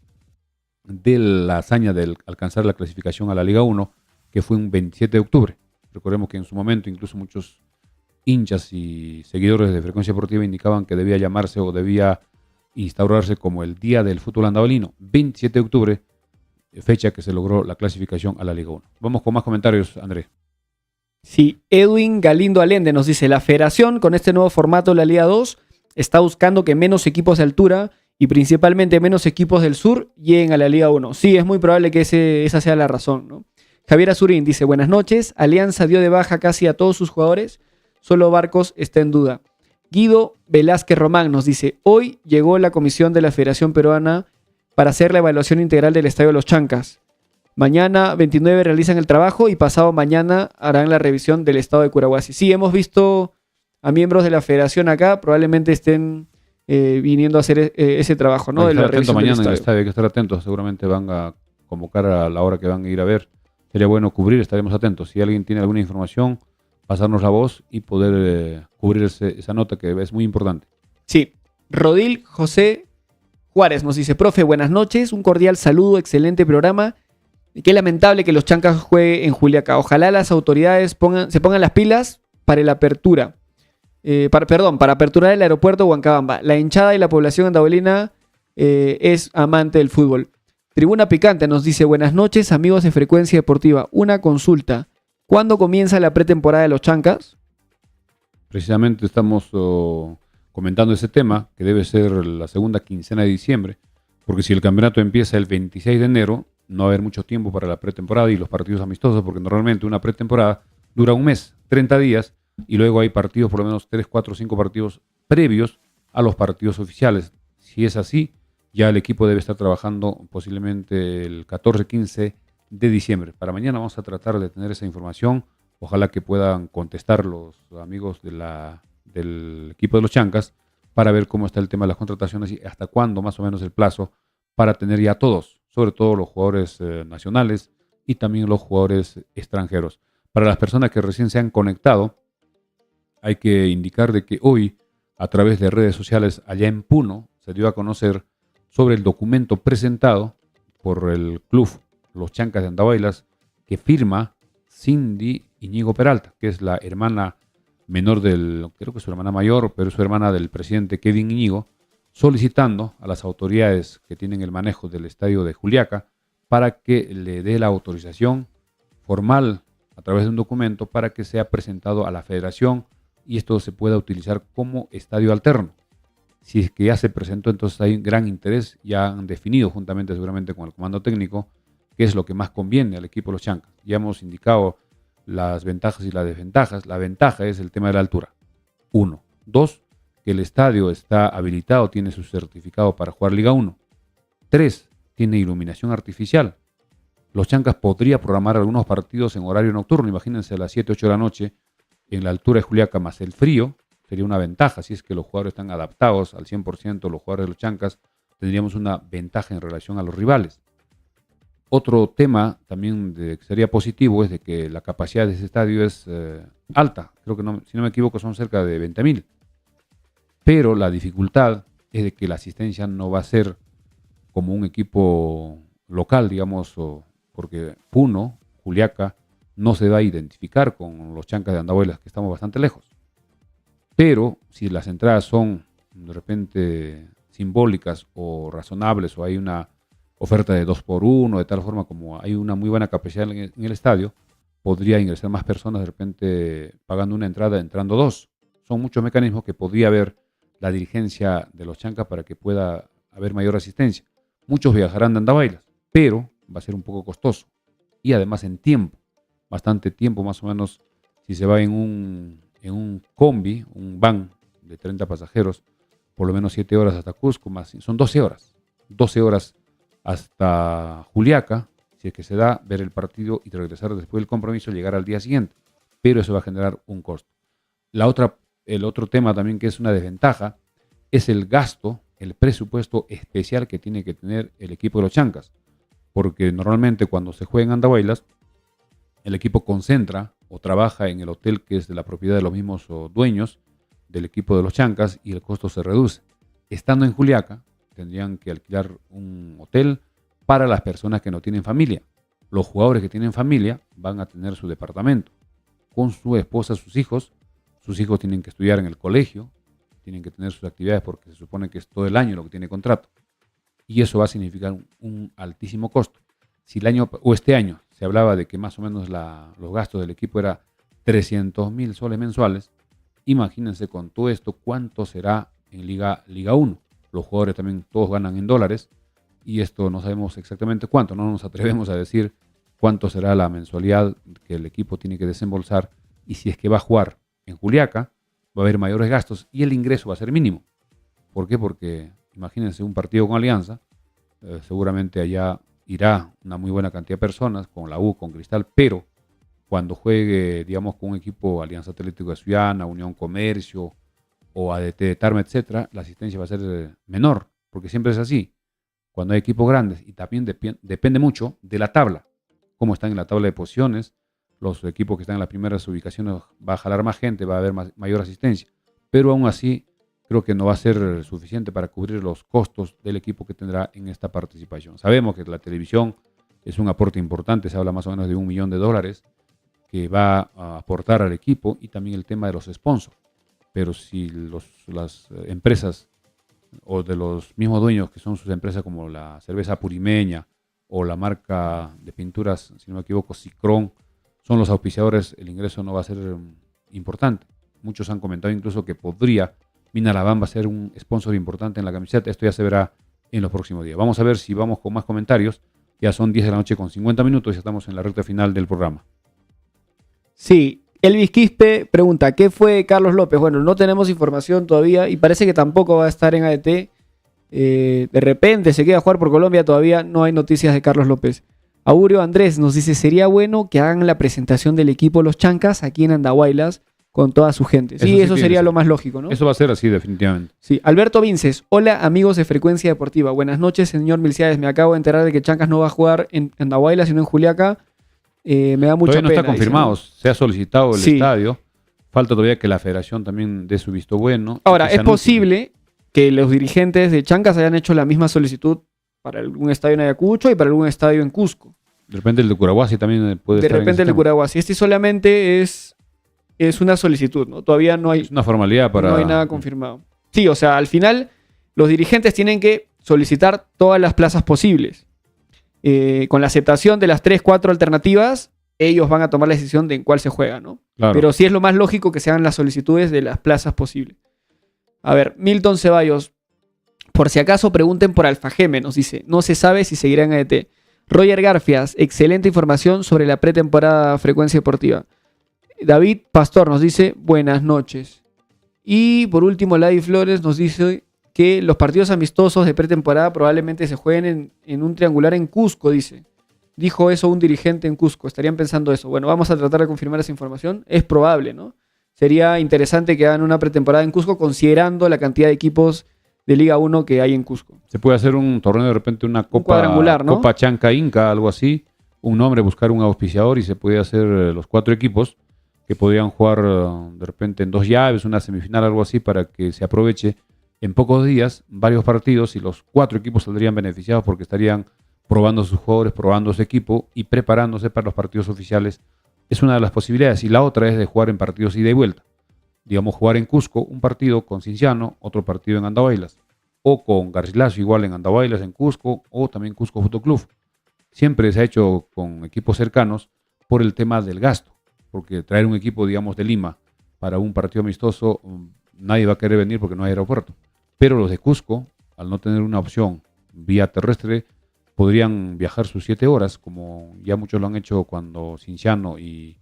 de la hazaña de alcanzar la clasificación a la Liga 1, que fue un 27 de octubre. Recordemos que en su momento incluso muchos hinchas y seguidores de Frecuencia Deportiva indicaban que debía llamarse o debía instaurarse como el Día del Fútbol Andahualino, 27 de octubre, fecha que se logró la clasificación a la Liga 1. Vamos con más comentarios, Andrés. Sí, Edwin Galindo Allende nos dice: la federación con este nuevo formato de la Liga 2 está buscando que menos equipos de altura y principalmente menos equipos del sur lleguen a la Liga 1. Sí, es muy probable que esa sea la razón, ¿no? Javier Azurín dice: buenas noches, Alianza dio de baja casi a todos sus jugadores, solo Barcos está en duda. Guido Velázquez Román nos dice: hoy llegó la comisión de la Federación Peruana para hacer la evaluación integral del Estadio Los Chancas. Mañana 29 realizan el trabajo y pasado mañana harán la revisión del estado de Curahuasi. Sí, hemos visto a miembros de la federación acá, probablemente estén viniendo a hacer ese trabajo, ¿no? Hay que De la estar atento revisión del mañana en el estadio. estadio, hay que estar atentos. Seguramente van a convocar a la hora que van a ir a ver. Sería bueno cubrir, estaremos atentos. Si alguien tiene alguna información, pasarnos la voz y poder cubrir esa nota que es muy importante. Sí, Rodil José Juárez nos dice, profe, buenas noches, un cordial saludo, excelente programa. Y qué lamentable que los Chancas jueguen en Juliaca. Ojalá las autoridades se pongan las pilas para la apertura. Para aperturar el aeropuerto de Huancabamba. La hinchada y la población andahuelina es amante del fútbol. Tribuna Picante nos dice, buenas noches, amigos de Frecuencia Deportiva. Una consulta. ¿Cuándo comienza la pretemporada de los Chancas? Precisamente estamos comentando ese tema, que debe ser la segunda quincena de diciembre, porque si el campeonato empieza el 26 de enero, no va a haber mucho tiempo para la pretemporada y los partidos amistosos, porque normalmente una pretemporada dura un mes, 30 días, y luego hay partidos, por lo menos 3, 4, 5 partidos previos a los partidos oficiales. Si es así, ya el equipo debe estar trabajando posiblemente el 14, 15 de diciembre. Para mañana vamos a tratar de tener esa información. Ojalá que puedan contestar los amigos del equipo de los Chancas para ver cómo está el tema de las contrataciones y hasta cuándo más o menos el plazo para tener ya todos, sobre todo los jugadores nacionales y también los jugadores extranjeros. Para las personas que recién se han conectado, hay que indicar de que hoy, a través de redes sociales allá en Puno, se dio a conocer sobre el documento presentado por el club Los Chancas de Andahuaylas, que firma Cindy Iñigo Peralta, que es la hermana menor creo que es su hermana mayor, pero es su hermana del presidente Kevin Iñigo, solicitando a las autoridades que tienen el manejo del estadio de Juliaca para que le dé la autorización formal a través de un documento para que sea presentado a la federación y esto se pueda utilizar como estadio alterno. Si es que ya se presentó, entonces hay un gran interés, ya han definido juntamente seguramente con el comando técnico qué es lo que más conviene al equipo de los Chancas. Ya hemos indicado las ventajas y las desventajas. La ventaja es el tema de la altura. 1. 2. Que el estadio está habilitado, tiene su certificado para jugar Liga 1. 3. Tiene iluminación artificial. Los Chancas podría programar algunos partidos en horario nocturno. Imagínense a las 7, 8 de la noche en la altura de Juliaca más el frío. Sería una ventaja. Si es que los jugadores están adaptados al 100%, los jugadores de los Chancas, tendríamos una ventaja en relación a los rivales. Otro tema también que sería positivo es de que la capacidad de ese estadio es alta. Creo que, si no me equivoco, son cerca de 20.000. Pero la dificultad es de que la asistencia no va a ser como un equipo local, digamos, porque Puno, Juliaca, no se va a identificar con los Chancas de Andahuaylas, que estamos bastante lejos. Pero si las entradas son de repente simbólicas o razonables o hay una oferta de 2x1, de tal forma como hay una muy buena capacidad en el estadio, podría ingresar más personas de repente pagando una entrada, entrando 2. Son muchos mecanismos que podría haber la dirigencia de los Chancas para que pueda haber mayor asistencia. Muchos viajarán de Andahuaylas, pero va a ser un poco costoso. Y además en tiempo, bastante tiempo más o menos, si se va en un combi, un van de 30 pasajeros, por lo menos 7 horas hasta Cusco, son 12 horas. 12 horas hasta Juliaca, si es que se da, ver el partido y regresar después del compromiso, llegar al día siguiente. Pero eso va a generar un costo. El otro tema también que es una desventaja es el gasto, el presupuesto especial que tiene que tener el equipo de los Chancas. Porque normalmente cuando se juega en Andahuaylas, el equipo concentra o trabaja en el hotel que es de la propiedad de los mismos dueños del equipo de los Chancas y el costo se reduce. Estando en Juliaca, tendrían que alquilar un hotel para las personas que no tienen familia. Los jugadores que tienen familia van a tener su departamento con su esposa, sus hijos. Sus hijos tienen que estudiar en el colegio, tienen que tener sus actividades porque se supone que es todo el año lo que tiene contrato. Y eso va a significar un altísimo costo. Si este año se hablaba de que más o menos los gastos del equipo era 300.000 soles mensuales, imagínense con todo esto cuánto será en Liga 1. Los jugadores también todos ganan en dólares y esto no sabemos exactamente cuánto, no nos atrevemos a decir cuánto será la mensualidad que el equipo tiene que desembolsar y si es que va a jugar en Juliaca va a haber mayores gastos y el ingreso va a ser mínimo. ¿Por qué? Porque imagínense un partido con Alianza, seguramente allá irá una muy buena cantidad de personas, con la U, con Cristal, pero cuando juegue, digamos, con un equipo Alianza Atlético de Sullana, Unión Comercio o ADT de Tarma, etcétera, la asistencia va a ser menor, porque siempre es así. Cuando hay equipos grandes, y también depende mucho de la tabla, cómo están en la tabla de posiciones, los equipos que están en las primeras ubicaciones va a jalar más gente, va a haber mayor asistencia, pero aún así creo que no va a ser suficiente para cubrir los costos del equipo que tendrá en esta participación. Sabemos que la televisión es un aporte importante, se habla más o menos de $1 millón que va a aportar al equipo, y también el tema de los sponsors. Pero si las empresas o de los mismos dueños, que son sus empresas como la cerveza Purimeña o la marca de pinturas, si no me equivoco, Cicrón, son los auspiciadores, el ingreso no va a ser importante. Muchos han comentado incluso que podría Minalabamba ser un sponsor importante en la camiseta. Esto ya se verá en los próximos días. Vamos a ver si vamos con más comentarios. Ya son 10 de la noche con 50 minutos y estamos en la recta final del programa. Sí, Elvis Quispe pregunta, ¿qué fue Carlos López? Bueno, no tenemos información todavía y parece que tampoco va a estar en ADT. De repente se queda a jugar por Colombia, todavía no hay noticias de Carlos López. Augurio Andrés nos dice, sería bueno que hagan la presentación del equipo Los Chancas aquí en Andahuaylas con toda su gente. Sí, eso sería lo más lógico, ¿no? Eso va a ser así, definitivamente. Sí, Alberto Vinces, hola amigos de Frecuencia Deportiva. Buenas noches, señor Milciades. Me acabo de enterar de que Chancas no va a jugar en Andahuaylas, sino en Juliaca. Me da mucha pena. Todavía no está confirmado, dice, ¿no? Se ha solicitado el estadio. Falta todavía que la federación también dé su visto bueno. Ahora, es posible que los dirigentes de Chancas hayan hecho la misma solicitud para algún estadio en Ayacucho y para algún estadio en Cusco. De repente el de Curahuasi también puede estar. De repente el de Curahuasi. Este solamente es una solicitud, ¿no? Todavía no hay. Es una formalidad para. No hay nada confirmado. Sí, o sea, al final los dirigentes tienen que solicitar todas las plazas posibles. Con la aceptación de las 3, 4 alternativas, ellos van a tomar la decisión de en cuál se juega, ¿no? Claro. Pero sí es lo más lógico que se hagan las solicitudes de las plazas posibles. A ver, Milton Ceballos. Por si acaso pregunten por Alfa Geme, nos dice. No se sabe si seguirá en ADT. Roger Garfias, excelente información sobre la pretemporada Frecuencia Deportiva. David Pastor nos dice, buenas noches. Y por último, Lady Flores nos dice que los partidos amistosos de pretemporada probablemente se jueguen en un triangular en Cusco, dice. Dijo eso un dirigente en Cusco. Estarían pensando eso. Bueno, vamos a tratar de confirmar esa información. Es probable, ¿no? Sería interesante que hagan una pretemporada en Cusco considerando la cantidad de equipos de Liga 1 que hay en Cusco. Se puede hacer un torneo de repente, una copa cuadrangular, ¿no? Copa Chanca Inca, algo así. Un nombre, buscar un auspiciador y se puede hacer los 4 equipos que podrían jugar de repente en 2 llaves, una semifinal, algo así, para que se aproveche en pocos días varios partidos y los 4 equipos saldrían beneficiados porque estarían probando a sus jugadores, probando a su equipo y preparándose para los partidos oficiales. Es una de las posibilidades. Y la otra es de jugar en partidos ida y vuelta. Digamos, jugar en Cusco un partido con Cinciano, otro partido en Andahuaylas. O con Garcilaso igual en Andahuaylas, en Cusco, o también Cusco Fútbol Club. Siempre se ha hecho con equipos cercanos por el tema del gasto. Porque traer un equipo, digamos, de Lima para un partido amistoso, nadie va a querer venir porque no hay aeropuerto. Pero los de Cusco, al no tener una opción vía terrestre, podrían viajar sus 7 horas, como ya muchos lo han hecho cuando Cinciano y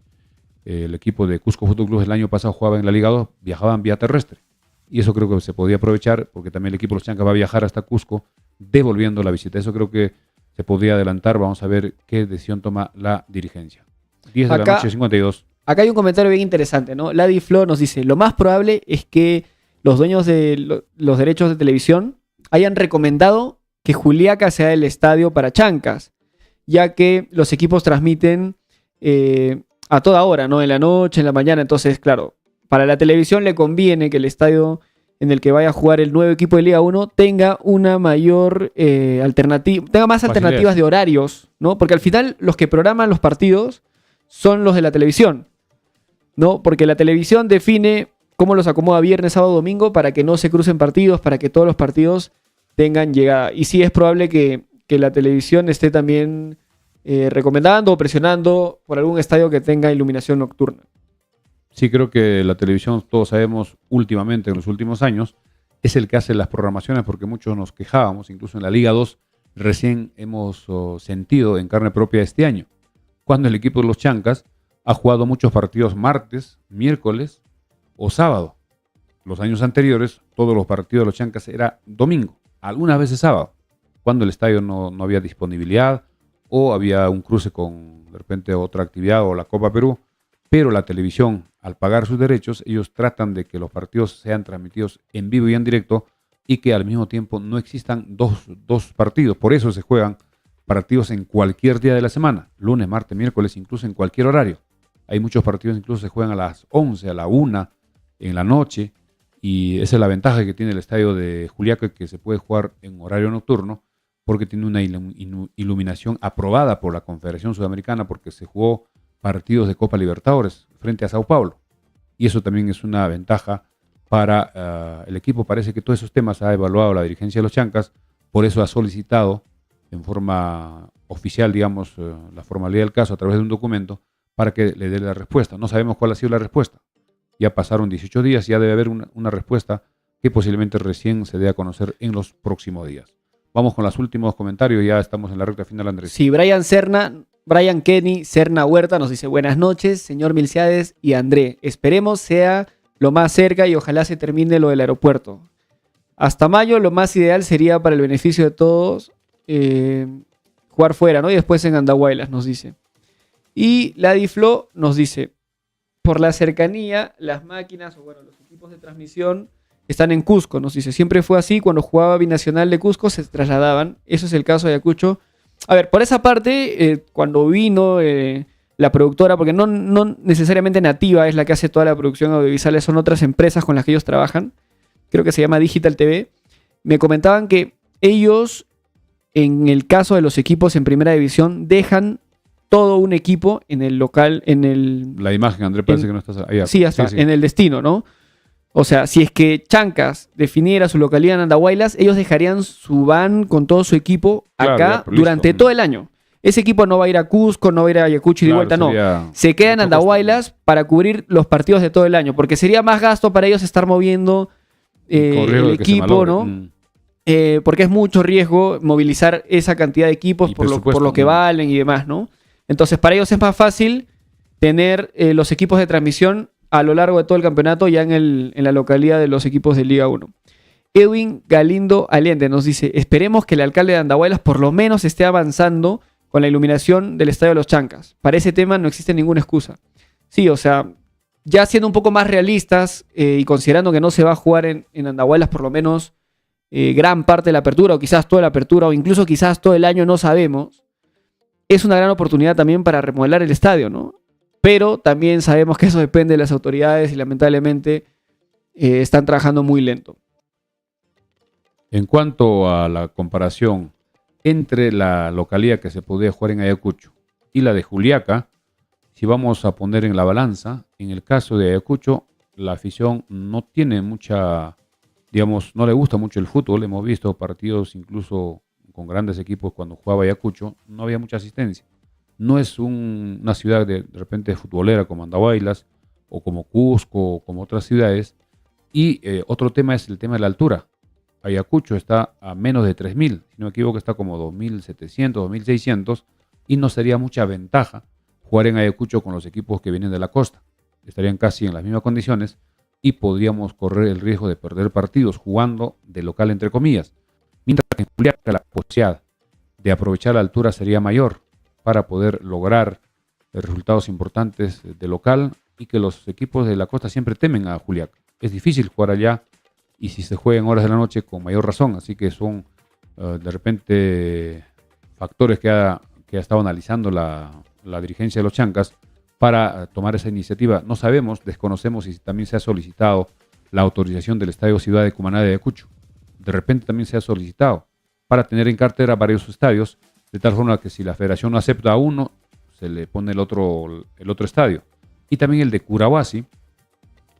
el equipo de Cusco Fútbol Club el año pasado jugaba en la Liga 2, viajaban vía terrestre. Y eso creo que se podía aprovechar, porque también el equipo de los Chancas va a viajar hasta Cusco, devolviendo la visita. Eso creo que se podría adelantar. Vamos a ver qué decisión toma la dirigencia. 10 de la noche, 52. Acá hay un comentario bien interesante, ¿no? Lady Flo nos dice, lo más probable es que los dueños de los derechos de televisión hayan recomendado que Juliaca sea el estadio para Chancas, ya que los equipos transmiten a toda hora, ¿no? En la noche, en la mañana. Entonces, claro, para la televisión le conviene que el estadio en el que vaya a jugar el nuevo equipo de Liga 1 tenga una mayor alternativa, tenga más alternativas de horarios, ¿no? Porque al final los que programan los partidos son los de la televisión, ¿no? Porque la televisión define cómo los acomoda viernes, sábado, domingo para que no se crucen partidos, para que todos los partidos tengan llegada. Y sí es probable que la televisión esté también recomendando o presionando por algún estadio que tenga iluminación nocturna. Sí, creo que la televisión, todos sabemos, últimamente, en los últimos años, es el que hace las programaciones, porque muchos nos quejábamos, incluso en la Liga 2, recién hemos sentido en carne propia este año, cuando el equipo de los Chancas ha jugado muchos partidos martes, miércoles o sábado. Los años anteriores, todos los partidos de los Chancas era domingo, algunas veces sábado, cuando el estadio no había disponibilidad o había un cruce con, de repente, otra actividad o la Copa Perú, pero la televisión al pagar sus derechos, ellos tratan de que los partidos sean transmitidos en vivo y en directo y que al mismo tiempo no existan dos partidos. Por eso se juegan partidos en cualquier día de la semana, lunes, martes, miércoles, incluso en cualquier horario. Hay muchos partidos incluso se juegan a las 11, a la 1, en la noche, y esa es la ventaja que tiene el estadio de Juliaca, que se puede jugar en horario nocturno, porque tiene una iluminación aprobada por la Confederación Sudamericana, porque se jugó partidos de Copa Libertadores frente a Sao Paulo. Y eso también es una ventaja para el equipo. Parece que todos esos temas ha evaluado la dirigencia de los Chancas, por eso ha solicitado en forma oficial, digamos, la formalidad del caso a través de un documento para que le dé la respuesta. No sabemos cuál ha sido la respuesta. Ya pasaron 18 días, ya debe haber una respuesta que posiblemente recién se dé a conocer en los próximos días. Vamos con los últimos comentarios, ya estamos en la recta final, Andrés. Sí, Brian Kenny Serna Huerta nos dice: buenas noches, señor Milciades y André. Esperemos sea lo más cerca y ojalá se termine lo del aeropuerto. Hasta mayo lo más ideal sería para el beneficio de todos jugar fuera, ¿no? Y después en Andahuaylas, nos dice. Y Ladiflo nos dice: por la cercanía, las máquinas o bueno, los equipos de transmisión están en Cusco, nos dice. Siempre fue así, cuando jugaba Binacional de Cusco se trasladaban. Eso es el caso de Ayacucho. A ver, por esa parte, cuando vino la productora, porque no necesariamente Nativa es la que hace toda la producción audiovisual, son otras empresas con las que ellos trabajan, creo que se llama Digital TV, me comentaban que ellos, en el caso de los equipos en primera división, dejan todo un equipo en el local, La imagen, Andrés, parece que no estás ahí. Sí, en el destino, ¿no? O sea, si es que Chancas definiera su localidad en Andahuaylas, ellos dejarían su van con todo su equipo acá durante todo el año. Ese equipo no va a ir a Cusco, no va a ir a Ayacucho y de vuelta, no. Se queda en Andahuaylas para cubrir los partidos de todo el año, porque sería más gasto para ellos estar moviendo el equipo, ¿no? Porque es mucho riesgo movilizar esa cantidad de equipos por lo que valen y demás, ¿no? Entonces, para ellos es más fácil tener los equipos de transmisión a lo largo de todo el campeonato ya en la localidad de los equipos de Liga 1. Edwin Galindo Allende nos dice: esperemos que el alcalde de Andahuaylas por lo menos esté avanzando con la iluminación del Estadio de los Chancas. Para ese tema no existe ninguna excusa. Sí, o sea, ya siendo un poco más realistas y considerando que no se va a jugar en Andahuaylas por lo menos gran parte de la apertura, o quizás toda la apertura, o incluso quizás todo el año, no sabemos, es una gran oportunidad también para remodelar el estadio, ¿no? Pero también sabemos que eso depende de las autoridades y lamentablemente están trabajando muy lento. En cuanto a la comparación entre la localidad que se podía jugar en Ayacucho y la de Juliaca, si vamos a poner en la balanza, en el caso de Ayacucho, la afición no tiene mucha, digamos, no le gusta mucho el fútbol. Hemos visto partidos incluso con grandes equipos cuando jugaba Ayacucho, no había mucha asistencia. No es una ciudad de repente futbolera como Andahuaylas o como Cusco o como otras ciudades. Y otro tema es el tema de la altura. Ayacucho está a menos de 3.000, si no me equivoco está como 2.700, 2.600 y no sería mucha ventaja jugar en Ayacucho con los equipos que vienen de la costa. Estarían casi en las mismas condiciones y podríamos correr el riesgo de perder partidos jugando de local entre comillas. Mientras que en Juliaca la posibilidad de aprovechar la altura sería mayor para poder lograr resultados importantes de local y que los equipos de la costa siempre temen a Juliaca. Es difícil jugar allá y si se juega en horas de la noche con mayor razón, así que son de repente factores que ha estado analizando la dirigencia de los Chancas para tomar esa iniciativa. No sabemos, desconocemos si también se ha solicitado la autorización del Estadio Ciudad de Cumaná de Ayacucho. De repente también se ha solicitado para tener en cartera varios estadios, de tal forma que si la federación no acepta a uno, se le pone el otro estadio. Y también el de Curahuasi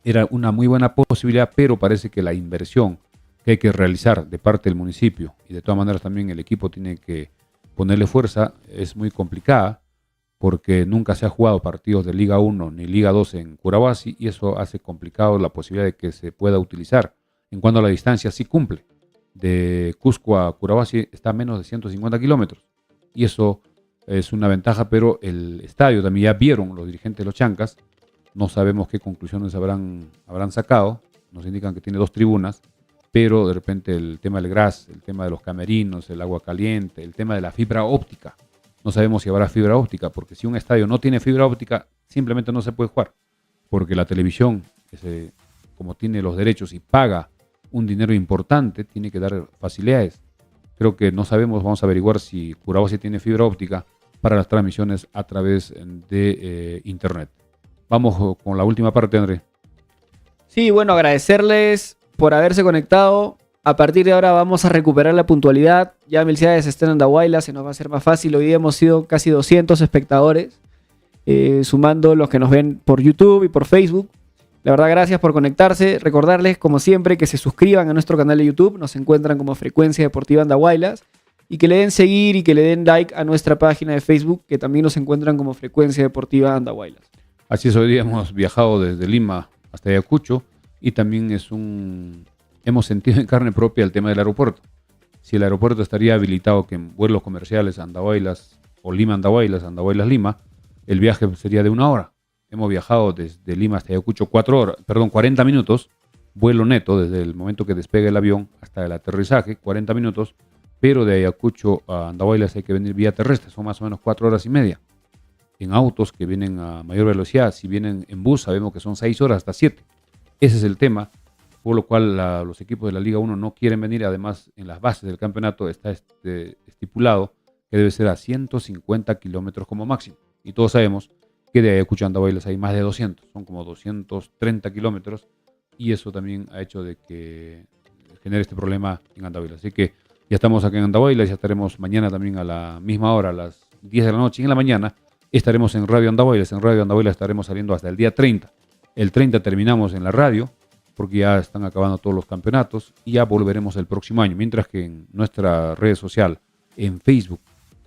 era una muy buena posibilidad, pero parece que la inversión que hay que realizar de parte del municipio y de todas maneras también el equipo tiene que ponerle fuerza, es muy complicada porque nunca se ha jugado partidos de Liga 1 ni Liga 2 en Curahuasi y eso hace complicado la posibilidad de que se pueda utilizar. En cuanto a la distancia, sí cumple. De Cusco a Curahuasi está a menos de 150 kilómetros y eso es una ventaja, pero el estadio también ya vieron los dirigentes de los Chancas, no sabemos qué conclusiones habrán sacado, nos indican que tiene 2 tribunas, pero de repente el tema del gras, el tema de los camerinos, el agua caliente, el tema de la fibra óptica, no sabemos si habrá fibra óptica, porque si un estadio no tiene fibra óptica, simplemente no se puede jugar. porque la televisión, como tiene los derechos y paga un dinero importante, tiene que dar facilidades. Creo que no sabemos, vamos a averiguar si Curahuasi tiene fibra óptica para las transmisiones a través de Internet. Vamos con la última parte, André. Sí, bueno, agradecerles por haberse conectado. A partir de ahora vamos a recuperar la puntualidad. Ya Melciades está en Andahuayla, se nos va a hacer más fácil. Hoy día hemos sido casi 200 espectadores, sumando los que nos ven por YouTube y por Facebook. La verdad, gracias por conectarse. Recordarles, como siempre, que se suscriban a nuestro canal de YouTube. Nos encuentran como Frecuencia Deportiva Andahuaylas. Y que le den seguir y que le den like a nuestra página de Facebook, que también nos encuentran como Frecuencia Deportiva Andahuaylas. Así es, hoy día hemos viajado desde Lima hasta Ayacucho y también hemos sentido en carne propia el tema del aeropuerto. Si el aeropuerto estaría habilitado que en vuelos comerciales Andahuaylas o Lima-Andahuaylas, Andahuaylas-Lima, el viaje sería de 1 hora. Hemos viajado desde Lima hasta Ayacucho 40 minutos, vuelo neto desde el momento que despegue el avión hasta el aterrizaje, 40 minutos, pero de Ayacucho a Andahuaylas hay que venir vía terrestre, son más o menos 4 horas y media. En autos que vienen a mayor velocidad, si vienen en bus, sabemos que son 6 horas hasta 7. Ese es el tema, por lo cual los equipos de la Liga 1 no quieren venir. Además, en las bases del campeonato está estipulado que debe ser a 150 kilómetros como máximo. Y todos sabemos que de Ayacucho a Andahuaylas hay más de 200, son como 230 kilómetros, y eso también ha hecho de que genere este problema en Andahuaylas. Así que ya estamos aquí en Andahuaylas, ya estaremos mañana también a la misma hora, a las 10 de la noche, y en la mañana estaremos en Radio Andahuaylas. En Radio Andahuaylas estaremos saliendo hasta el día 30. El 30 terminamos en la radio, porque ya están acabando todos los campeonatos, y ya volveremos el próximo año. Mientras que en nuestra red social, en Facebook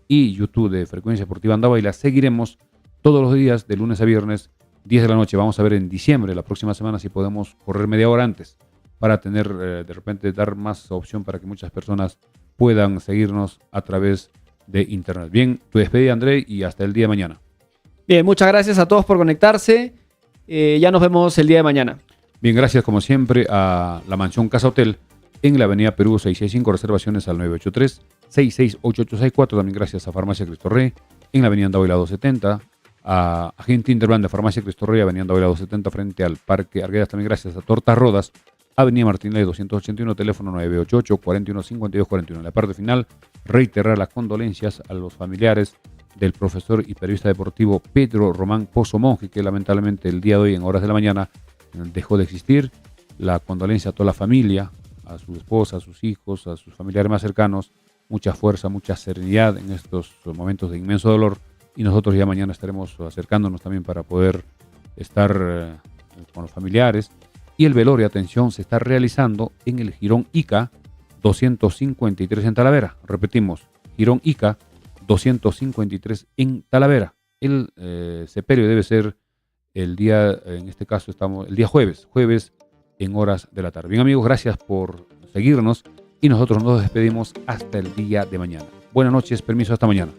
y YouTube de Frecuencia Deportiva Andahuaylas, seguiremos todos los días, de lunes a viernes, 10 de la noche. Vamos a ver en diciembre, la próxima semana, si podemos correr media hora antes, para tener, de repente, dar más opción para que muchas personas puedan seguirnos a través de Internet. Bien, tu despedida, André, y hasta el día de mañana. Bien, muchas gracias a todos por conectarse. Ya nos vemos el día de mañana. Bien, gracias como siempre a la Mansión Casa Hotel en la avenida Perú 665, reservaciones al 983-668864. También gracias a Farmacia Cristo Rey en la avenida Andahuaylas 270. A Agente Interbrand de Farmacia Cristo Rey, avenida Andahuaylas 270 frente al Parque Arguedas. También gracias a Tortas Rodas, avenida Martín Ley 281, teléfono 988-415241. En la parte final, reiterar las condolencias a los familiares del profesor y periodista deportivo Pedro Román Pozo Monge, que lamentablemente el día de hoy, en horas de la mañana, dejó de existir. La condolencia a toda la familia, a su esposa, a sus hijos, a sus familiares más cercanos. Mucha fuerza, mucha serenidad en estos momentos de inmenso dolor. Y nosotros ya mañana estaremos acercándonos también para poder estar con los familiares. Y el velorio, atención, se está realizando en el Jirón Ica 253 en Talavera. Repetimos, Jirón Ica 253 en Talavera. El sepelio debe ser el día, en este caso estamos el día jueves en horas de la tarde. Bien, amigos, gracias por seguirnos y nosotros nos despedimos hasta el día de mañana. Buenas noches, permiso, hasta mañana.